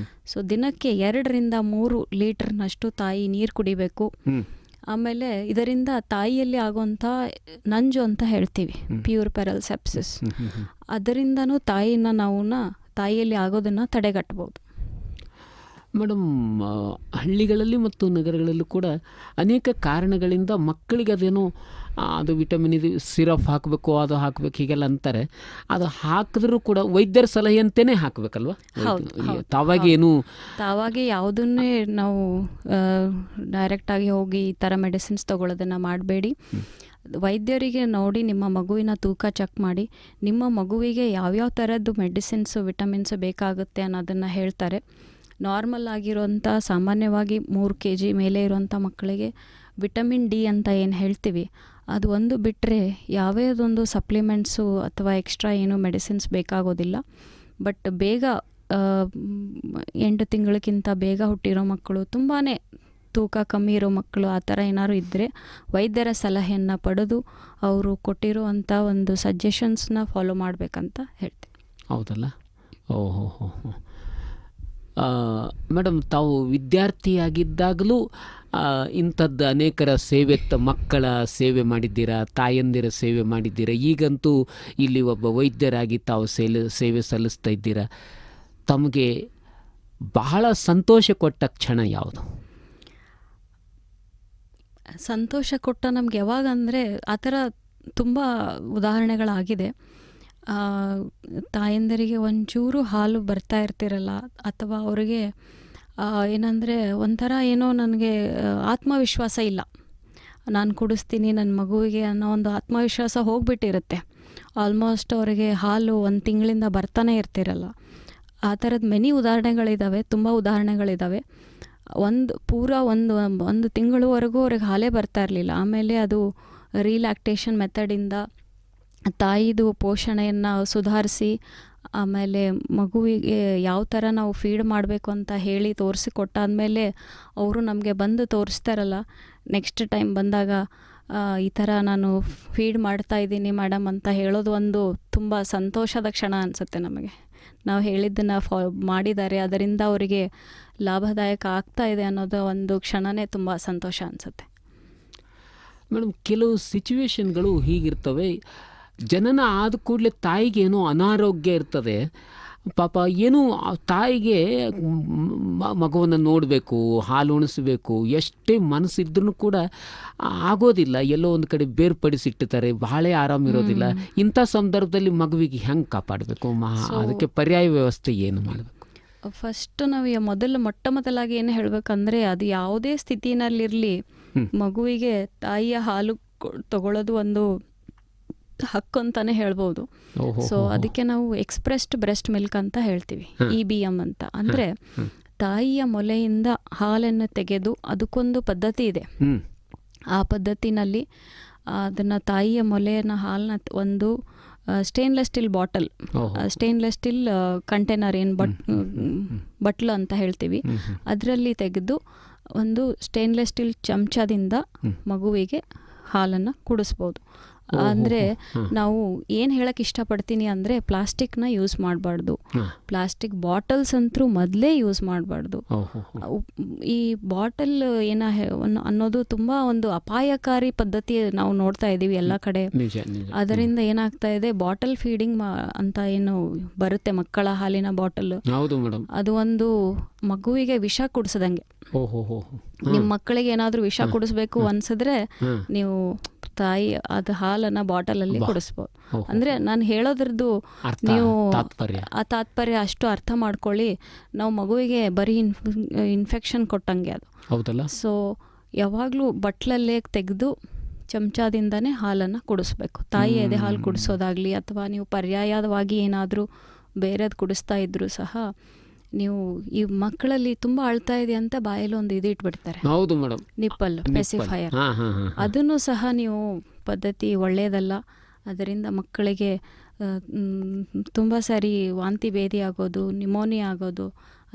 ಸೊ ದಿನಕ್ಕೆ 2-3 ಲೀಟರ್ನಷ್ಟು ತಾಯಿ ನೀರು ಕುಡಿಬೇಕು. ಆಮೇಲೆ ಇದರಿಂದ ತಾಯಿಯಲ್ಲಿ ಆಗುವಂಥ ನಂಜು ಅಂತ ಹೇಳ್ತೀವಿ, ಪ್ಯೂರ್ಪೆರಲ್ ಸೆಪ್ಸಿಸ್, ಅದರಿಂದನೂ ತಾಯಿಯಲ್ಲಿ ಆಗೋದನ್ನು ತಡೆಗಟ್ಬೋದು. ಮೇಡಮ್, ಹಳ್ಳಿಗಳಲ್ಲಿ ಮತ್ತು ನಗರಗಳಲ್ಲೂ ಕೂಡ ಅನೇಕ ಕಾರಣಗಳಿಂದ ಮಕ್ಕಳಿಗೆ ಅದೇನೋ ಅದು ವಿಟಮಿನ್ ಇದು ಸಿರಪ್ ಹಾಕಬೇಕು, ಅದು ಹಾಕಬೇಕು ಹೀಗೆಲ್ಲ ಅಂತಾರೆ. ಅದು ಹಾಕಿದ್ರೂ ಕೂಡ ವೈದ್ಯರ ಸಲಹೆಯಂತೆಯೇ ಹಾಕಬೇಕಲ್ವ? ತಾವಾಗೆ ಯಾವುದನ್ನೇ ನಾವು ಡೈರೆಕ್ಟಾಗಿ ಹೋಗಿ ಈ ಥರ ಮೆಡಿಸಿನ್ಸ್ ತೊಗೊಳ್ಳೋದನ್ನು ಮಾಡಬೇಡಿ. ವೈದ್ಯರಿಗೆ ನೋಡಿ, ನಿಮ್ಮ ಮಗುವಿನ ತೂಕ ಚೆಕ್ ಮಾಡಿ, ನಿಮ್ಮ ಮಗುವಿಗೆ ಯಾವ್ಯಾವ ಥರದ್ದು ಮೆಡಿಸಿನ್ಸು ವಿಟಮಿನ್ಸು ಬೇಕಾಗುತ್ತೆ ಅನ್ನೋದನ್ನು ಹೇಳ್ತಾರೆ. ನಾರ್ಮಲ್ ಆಗಿರೋಂಥ ಸಾಮಾನ್ಯವಾಗಿ 3 kg ಮೇಲೆ ಇರೋಂಥ ಮಕ್ಕಳಿಗೆ ವಿಟಮಿನ್ ಡಿ ಅಂತ ಏನು ಹೇಳ್ತೀವಿ, ಅದು ಒಂದು ಬಿಟ್ಟರೆ ಯಾವುದೊಂದು ಸಪ್ಲಿಮೆಂಟ್ಸು ಅಥವಾ ಎಕ್ಸ್ಟ್ರಾ ಏನು ಮೆಡಿಸಿನ್ಸ್ ಬೇಕಾಗೋದಿಲ್ಲ. ಬಟ್ ಬೇಗ 8 ತಿಂಗಳಕ್ಕಿಂತ ಬೇಗ ಹುಟ್ಟಿರೋ ಮಕ್ಕಳು, ತುಂಬಾ ತೂಕ ಕಮ್ಮಿ ಇರೋ ಮಕ್ಕಳು, ಆ ಥರ ಏನಾದ್ರು ಇದ್ದರೆ ವೈದ್ಯರ ಸಲಹೆಯನ್ನು ಪಡೆದು ಅವರು ಕೊಟ್ಟಿರುವಂಥ ಒಂದು ಸಜೆಷನ್ಸ್ನ ಫಾಲೋ ಮಾಡಬೇಕಂತ ಹೇಳ್ತೀನಿ. ಹೌದಲ್ಲ? ಓಹೋ ಹೋ ಹೋ. ಮೇಡಮ್, ತಾವು ವಿದ್ಯಾರ್ಥಿಯಾಗಿದ್ದಾಗಲೂ ಇಂಥದ್ದು ಅನೇಕರ ಮಕ್ಕಳ ಸೇವೆ ಮಾಡಿದ್ದೀರಾ, ತಾಯಂದಿರ ಸೇವೆ ಮಾಡಿದ್ದೀರಾ. ಈಗಂತೂ ಇಲ್ಲಿ ಒಬ್ಬ ವೈದ್ಯರಾಗಿ ತಾವು ಸೇವೆ ಸಲ್ಲಿಸ್ತಾ ಇದ್ದೀರಾ. ತಮಗೆ ಬಹಳ ಸಂತೋಷ ಕೊಟ್ಟ ಕ್ಷಣ ಯಾವುದು? ಸಂತೋಷ ಕೊಟ್ಟ ನಮ್ಗೆ ಯಾವಾಗ ಅಂದರೆ, ಆ ಥರ ತುಂಬ ಉದಾಹರಣೆಗಳಾಗಿದೆ. ತಾಯಂದರಿಗೆ ಒಂಚೂರು ಹಾಲು ಬರ್ತಾ ಇರ್ತಿರಲ್ಲ, ಅಥವಾ ಅವರಿಗೆ ಏನಂದರೆ ಒಂಥರ ಏನೋ ನನಗೆ ಆತ್ಮವಿಶ್ವಾಸ ಇಲ್ಲ, ನಾನು ಕುಡಿಸ್ತೀನಿ ನನ್ನ ಮಗುವಿಗೆ ಅನ್ನೋ ಒಂದು ಆತ್ಮವಿಶ್ವಾಸ ಹೋಗಿಬಿಟ್ಟಿರುತ್ತೆ. ಆಲ್ಮೋಸ್ಟ್ ಅವರಿಗೆ ಹಾಲು 1 ತಿಂಗಳಿಂದ ಬರ್ತಾನೆ ಇರ್ತಿರಲ್ಲ. ಆ ಥರದ ಮೆನಿ ಉದಾಹರಣೆಗಳಿದ್ದಾವೆ, ತುಂಬ ಉದಾಹರಣೆಗಳಿದ್ದಾವೆ. ಒಂದು ತಿಂಗಳವರೆಗೂ ಅವ್ರಿಗೆ ಹಾಲೇ ಬರ್ತಾ ಇರಲಿಲ್ಲ. ಆಮೇಲೆ ಅದು ರೀಲ್ಯಾಕ್ಟೇಷನ್ ಮೆಥಡಿಂದ ತಾಯಿದು ಪೋಷಣೆಯನ್ನು ಸುಧಾರಿಸಿ, ಆಮೇಲೆ ಮಗುವಿಗೆ ಯಾವ ಥರ ನಾವು ಫೀಡ್ ಮಾಡಬೇಕು ಅಂತ ಹೇಳಿ ತೋರಿಸಿಕೊಟ್ಟಾದ್ಮೇಲೆ ಅವರು ನಮಗೆ ಬಂದು ತೋರಿಸ್ತಾರಲ್ಲ, ನೆಕ್ಸ್ಟ್ ಟೈಮ್ ಬಂದಾಗ ಈ ಥರ ನಾನು ಫೀಡ್ ಮಾಡ್ತಾ ಇದ್ದೀನಿ ಮೇಡಮ್ ಅಂತ ಹೇಳೋದು ಒಂದು ತುಂಬ ಸಂತೋಷದ ಕ್ಷಣ ಅನಿಸುತ್ತೆ ನಮಗೆ. ನಾವು ಹೇಳಿದ್ದನ್ನು ಮಾಡಿದ್ದಾರೆ, ಅದರಿಂದ ಅವರಿಗೆ ಲಾಭದಾಯಕ ಆಗ್ತಾ ಇದೆ ಅನ್ನೋದು ಒಂದು ಕ್ಷಣವೇ ತುಂಬ ಸಂತೋಷ ಅನಿಸುತ್ತೆ. ಮೇಡಮ್, ಕೆಲವು ಸಿಚುವೇಶನ್ಗಳು ಹೀಗಿರ್ತವೆ, ಜನನ ಆದ ಕೂಡಲೇ ತಾಯಿಗೆ ಏನೋ ಅನಾರೋಗ್ಯ ಇರ್ತದೆ. ಪಾಪ ಏನೋ ತಾಯಿಗೆ ಮಗುವನ್ನು ನೋಡಬೇಕು, ಹಾಲು ಉಣಿಸ್ಬೇಕು, ಎಷ್ಟೇ ಮನಸ್ಸಿದ್ರೂ ಕೂಡ ಆಗೋದಿಲ್ಲ. ಎಲ್ಲೋ ಒಂದು ಕಡೆ ಬೇರ್ಪಡಿಸಿಟ್ಟಿರ್ತಾರೆ, ಬಹಳ ಆರಾಮಿರೋದಿಲ್ಲ. ಇಂಥ ಸಂದರ್ಭದಲ್ಲಿ ಮಗುವಿಗೆ ಹೆಂಗೆ ಕಾಪಾಡಬೇಕು? ಅದಕ್ಕೆ ಪರ್ಯಾಯ ವ್ಯವಸ್ಥೆ ಏನು ಮಾಡಬೇಕು? ಫಸ್ಟ್ ನಾವು ಮೊಟ್ಟ ಮೊದಲಾಗಿ ಏನು ಹೇಳಬೇಕಂದ್ರೆ, ಅದು ಯಾವುದೇ ಸ್ಥಿತಿನಲ್ಲಿರಲಿ ಮಗುವಿಗೆ ತಾಯಿಯ ಹಾಲು ತಗೊಳ್ಳೋದು ಒಂದು ಹಕ್ಕು ಅಂತಾನೆ ಹೇಳ್ಬೋದು. ಸೊ ಅದಕ್ಕೆ ನಾವು ಎಕ್ಸ್ಪ್ರೆಸ್ಡ್ ಬ್ರೆಸ್ಟ್ ಮಿಲ್ಕ್ ಅಂತ ಹೇಳ್ತೀವಿ, EBM ಅಂತ. ಅಂದರೆ ತಾಯಿಯ ಮೊಲೆಯಿಂದ ಹಾಲನ್ನು ತೆಗೆದು, ಅದಕ್ಕೊಂದು ಪದ್ಧತಿ ಇದೆ. ಆ ಪದ್ಧತಿನಲ್ಲಿ ಅದನ್ನು ತಾಯಿಯ ಮೊಲೆಯನ್ನು ಹಾಲನ್ನ ಒಂದು stainless steel bottle, stainless steel container, ಏನು ಬಟ್ಲು ಅಂತ ಹೇಳ್ತೀವಿ, ಅದರಲ್ಲಿ ತೆಗೆದು ಒಂದು ಸ್ಟೇನ್ಲೆಸ್ ಸ್ಟೀಲ್ ಚಮಚದಿಂದ ಮಗುವಿಗೆ ಹಾಲನ್ನು ಕುಡಿಸ್ಬೋದು. ಅಂದರೆ ನಾವು ಏನು ಹೇಳಕ್ಕೆ ಇಷ್ಟಪಡ್ತೀನಿ ಅಂದರೆ, ಪ್ಲಾಸ್ಟಿಕ್ನ ಯೂಸ್ ಮಾಡಬಾರ್ದು, ಪ್ಲಾಸ್ಟಿಕ್ ಬಾಟಲ್ಸ್ ಅಂತೂ ಮೊದಲೇ ಯೂಸ್ ಮಾಡಬಾರ್ದು. ಈ ಬಾಟಲ್ ಅನ್ನೋದು ತುಂಬ ಒಂದು ಅಪಾಯಕಾರಿ ಪದ್ಧತಿ ನಾವು ನೋಡ್ತಾ ಇದ್ದೀವಿ ಎಲ್ಲ ಕಡೆ. ಅದರಿಂದ ಏನಾಗ್ತಾ ಇದೆ, ಬಾಟಲ್ ಫೀಡಿಂಗ್ ಅಂತ ಏನು ಬರುತ್ತೆ, ಮಕ್ಕಳ ಹಾಲಿನ ಬಾಟಲ್, ಅದು ಒಂದು ಮಗುವಿಗೆ ವಿಷ ಕುಡಿಸದಂಗೆ. ನಿಮ್ಮ ಮಕ್ಕಳಿಗೆ ಏನಾದರೂ ವಿಷ ಕುಡಿಸ್ಬೇಕು ಅನ್ಸಿದ್ರೆ ನೀವು ತಾಯಿ ಅದು ಹಾಲನ್ನು ಬಾಟಲಲ್ಲಿ ಕುಡಿಸ್ಬೋದು. ಅಂದರೆ ನಾನು ಹೇಳೋದ್ರದ್ದು ನೀವು ಆ ತಾತ್ಪರ್ಯ ಅಷ್ಟು ಅರ್ಥ ಮಾಡ್ಕೊಳ್ಳಿ. ನಾವು ಮಗುವಿಗೆ ಬರೀ ಇನ್ಫೆಕ್ಷನ್ ಕೊಟ್ಟಂಗೆ ಅದು. ಹೌದಲ್ಲ? ಸೊ ಯಾವಾಗಲೂ ಬಟ್ಲಲ್ಲೇ ತೆಗೆದು ಚಮಚದಿಂದನೇ ಹಾಲನ್ನು ಕುಡಿಸ್ಬೇಕು. ತಾಯಿ ಎದೆ ಹಾಲು ಕುಡಿಸೋದಾಗಲಿ ಅಥವಾ ನೀವು ಪರ್ಯಾಯವಾಗಿ ಏನಾದರೂ ಬೇರೆದು ಕುಡಿಸ್ತಾ ಇದ್ದರೂ ಸಹ ನೀವು ಈ ಮಕ್ಕಳಲ್ಲಿ ತುಂಬ ಅಳ್ತಾ ಇದೆ ಅಂತ ಬಾಯಲ್ಲಿ ಒಂದು ಇದು ಇಟ್ಬಿಡ್ತಾರೆ, ಹೌದು ಮೇಡಮ್, ನಿಪ್ಪಲ್ ಪೆಸಿಫೈಯರ್. ಹಾಂ ಹಾಂ ಹಾಂ ಅದನ್ನು ಸಹ ನೀವು ಪದ್ಧತಿ ಒಳ್ಳೆಯದಲ್ಲ. ಅದರಿಂದ ಮಕ್ಕಳಿಗೆ ತುಂಬ ಸಾರಿ ವಾಂತಿ ಭೇದಿ ಆಗೋದು, ನಿಮೋನಿಯಾ ಆಗೋದು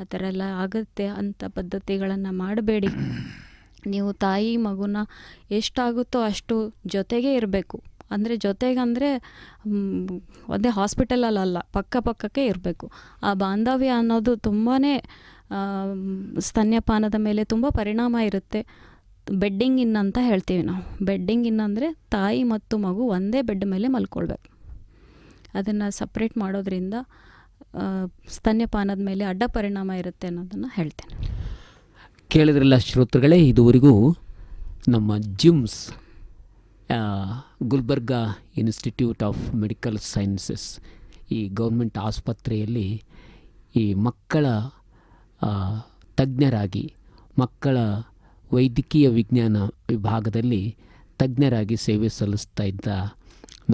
ಆ ಥರ ಎಲ್ಲ ಆಗುತ್ತೆ. ಅಂಥ ಪದ್ಧತಿಗಳನ್ನು ಮಾಡಬೇಡಿ. ನೀವು ತಾಯಿ ಮಗುನ ಎಷ್ಟಾಗುತ್ತೋ ಅಷ್ಟು ಜೊತೆಗೇ ಇರಬೇಕು. ಅಂದರೆ ಜೊತೆಗಂದರೆ ಒಂದೇ ಹಾಸ್ಪಿಟಲಲ್ಲ, ಪಕ್ಕಕ್ಕೆ ಇರಬೇಕು. ಆ ಬಾಂಧವ್ಯ ಅನ್ನೋದು ತುಂಬಾ ಸ್ತನ್ಯಪಾನದ ಮೇಲೆ ತುಂಬ ಪರಿಣಾಮ ಇರುತ್ತೆ. ಬೆಡ್ಡಿಂಗ್ ಇನ್ ಅಂತ ಹೇಳ್ತೀವಿ ನಾವು. ಬೆಡ್ಡಿಂಗ್ ಇನ್ ಅಂದರೆ ತಾಯಿ ಮತ್ತು ಮಗು ಒಂದೇ ಬೆಡ್ ಮೇಲೆ ಮಲ್ಕೊಳ್ಬೇಕು. ಅದನ್ನು ಸಪ್ರೇಟ್ ಮಾಡೋದ್ರಿಂದ ಸ್ತನ್ಯಪಾನದ ಮೇಲೆ ಅಡ್ಡ ಪರಿಣಾಮ ಇರುತ್ತೆ ಅನ್ನೋದನ್ನು ಹೇಳ್ತೇನೆ. ಕೇಳಿದ್ರಲ್ಲ ಶ್ರೋತೃಗಳೇ, ಇದುವರೆಗೂ ನಮ್ಮ GIMS Gulbarga institute of medical sciences ಈ ಗೌರ್ಮೆಂಟ್ ಆಸ್ಪತ್ರೆಯಲ್ಲಿ ಈ ಮಕ್ಕಳ ತಜ್ಞರಾಗಿ, ಮಕ್ಕಳ ವೈದ್ಯಕೀಯ ವಿಜ್ಞಾನ ವಿಭಾಗದಲ್ಲಿ ತಜ್ಞರಾಗಿ ಸೇವೆ ಸಲ್ಲಿಸ್ತಾ ಇದ್ದ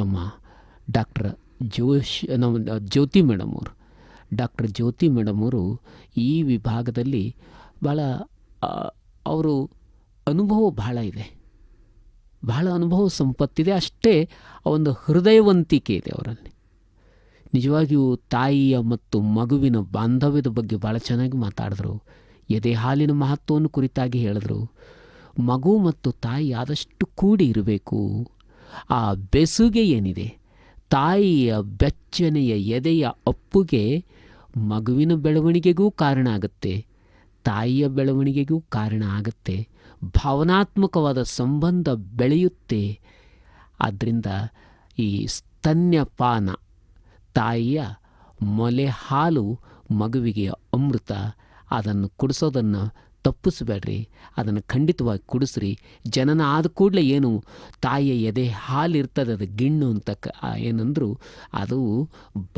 ನಮ್ಮ ಜ್ಯೋತಿ ಮೇಡಮ್ ಅವರು, ಡಾಕ್ಟರ್ ಜ್ಯೋತಿ ಮೇಡಮ್ ಅವರು ಈ ವಿಭಾಗದಲ್ಲಿ ಭಾಳ ಅವರು ಅನುಭವ ಭಾಳ ಇದೆ, ಬಹಳ ಅನುಭವ ಸಂಪತ್ತಿದೆ. ಅಷ್ಟೇ ಒಂದು ಹೃದಯವಂತಿಕೆ ಇದೆ ಅವರಲ್ಲಿ. ನಿಜವಾಗಿಯೂ ತಾಯಿಯ ಮತ್ತು ಮಗುವಿನ ಬಾಂಧವ್ಯದ ಬಗ್ಗೆ ಭಾಳ ಚೆನ್ನಾಗಿ ಮಾತಾಡಿದ್ರು. ಎದೆ ಹಾಲಿನ ಮಹತ್ವವನ್ನು ಕುರಿತಾಗಿ ಹೇಳಿದ್ರು. ಮಗು ಮತ್ತು ತಾಯಿ ಆದಷ್ಟು ಕೂಡಿ ಇರಬೇಕು. ಆ ಬೆಸುಗೆ ಏನಿದೆ, ತಾಯಿಯ ಬೆಚ್ಚನೆಯ ಎದೆಯ ಅಪ್ಪುಗೆ ಮಗುವಿನ ಬೆಳವಣಿಗೆಗೂ ಕಾರಣ ಆಗುತ್ತೆ, ತಾಯಿಯ ಬೆಳವಣಿಗೆಗೂ ಕಾರಣ ಆಗುತ್ತೆ. ಭಾವನಾತ್ಮಕವಾದ ಸಂಬಂಧ ಬೆಳೆಯುತ್ತೆ. ಆದ್ದರಿಂದ ಈ ಸ್ತನ್ಯಪಾನ, ತಾಯಿಯ ಮೊಲೆ ಹಾಲು ಮಗುವಿಗೆ ಅಮೃತ. ಅದನ್ನು ಕುಡಿಸೋದನ್ನು ತಪ್ಪಿಸಬೇಡ್ರಿ, ಅದನ್ನು ಖಂಡಿತವಾಗಿ ಕುಡಿಸ್ರಿ. ಜನನ ಆದ ಕೂಡಲೇ ಏನು ತಾಯಿಯ ಎದೆ ಹಾಲು ಇರ್ತದೆ, ಅದು ಗಿಣ್ಣು ಅಂತ ಏನಂದ್ರು, ಅದು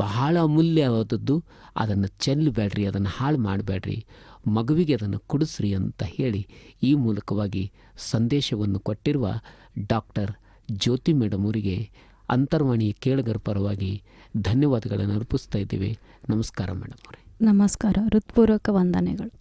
ಬಹಳ ಅಮೂಲ್ಯವಾದದ್ದು. ಅದನ್ನು ಚೆಲ್ಲಬೇಡ್ರಿ, ಅದನ್ನು ಹಾಳು ಮಾಡಬೇಡ್ರಿ, ಮಗುವಿಗೆ ಅದನ್ನು ಕುಡಿಸ್ರಿ ಅಂತ ಹೇಳಿ ಈ ಮೂಲಕವಾಗಿ ಸಂದೇಶವನ್ನು ಕೊಟ್ಟಿರುವ ಡಾಕ್ಟರ್ ಜ್ಯೋತಿ ಮೇಡಮ್ ಅವರಿಗೆ ಅಂತರ್ವಾಣಿಯ ಕೇಳುಗರ ಪರವಾಗಿ ಧನ್ಯವಾದಗಳನ್ನು ಅರ್ಪಿಸ್ತಾ ಇದ್ದೀವಿ. ನಮಸ್ಕಾರ ಮೇಡಮ್ ಅವರೇ. ನಮಸ್ಕಾರ, ಹೃತ್ಪೂರ್ವಕ ವಂದನೆಗಳು.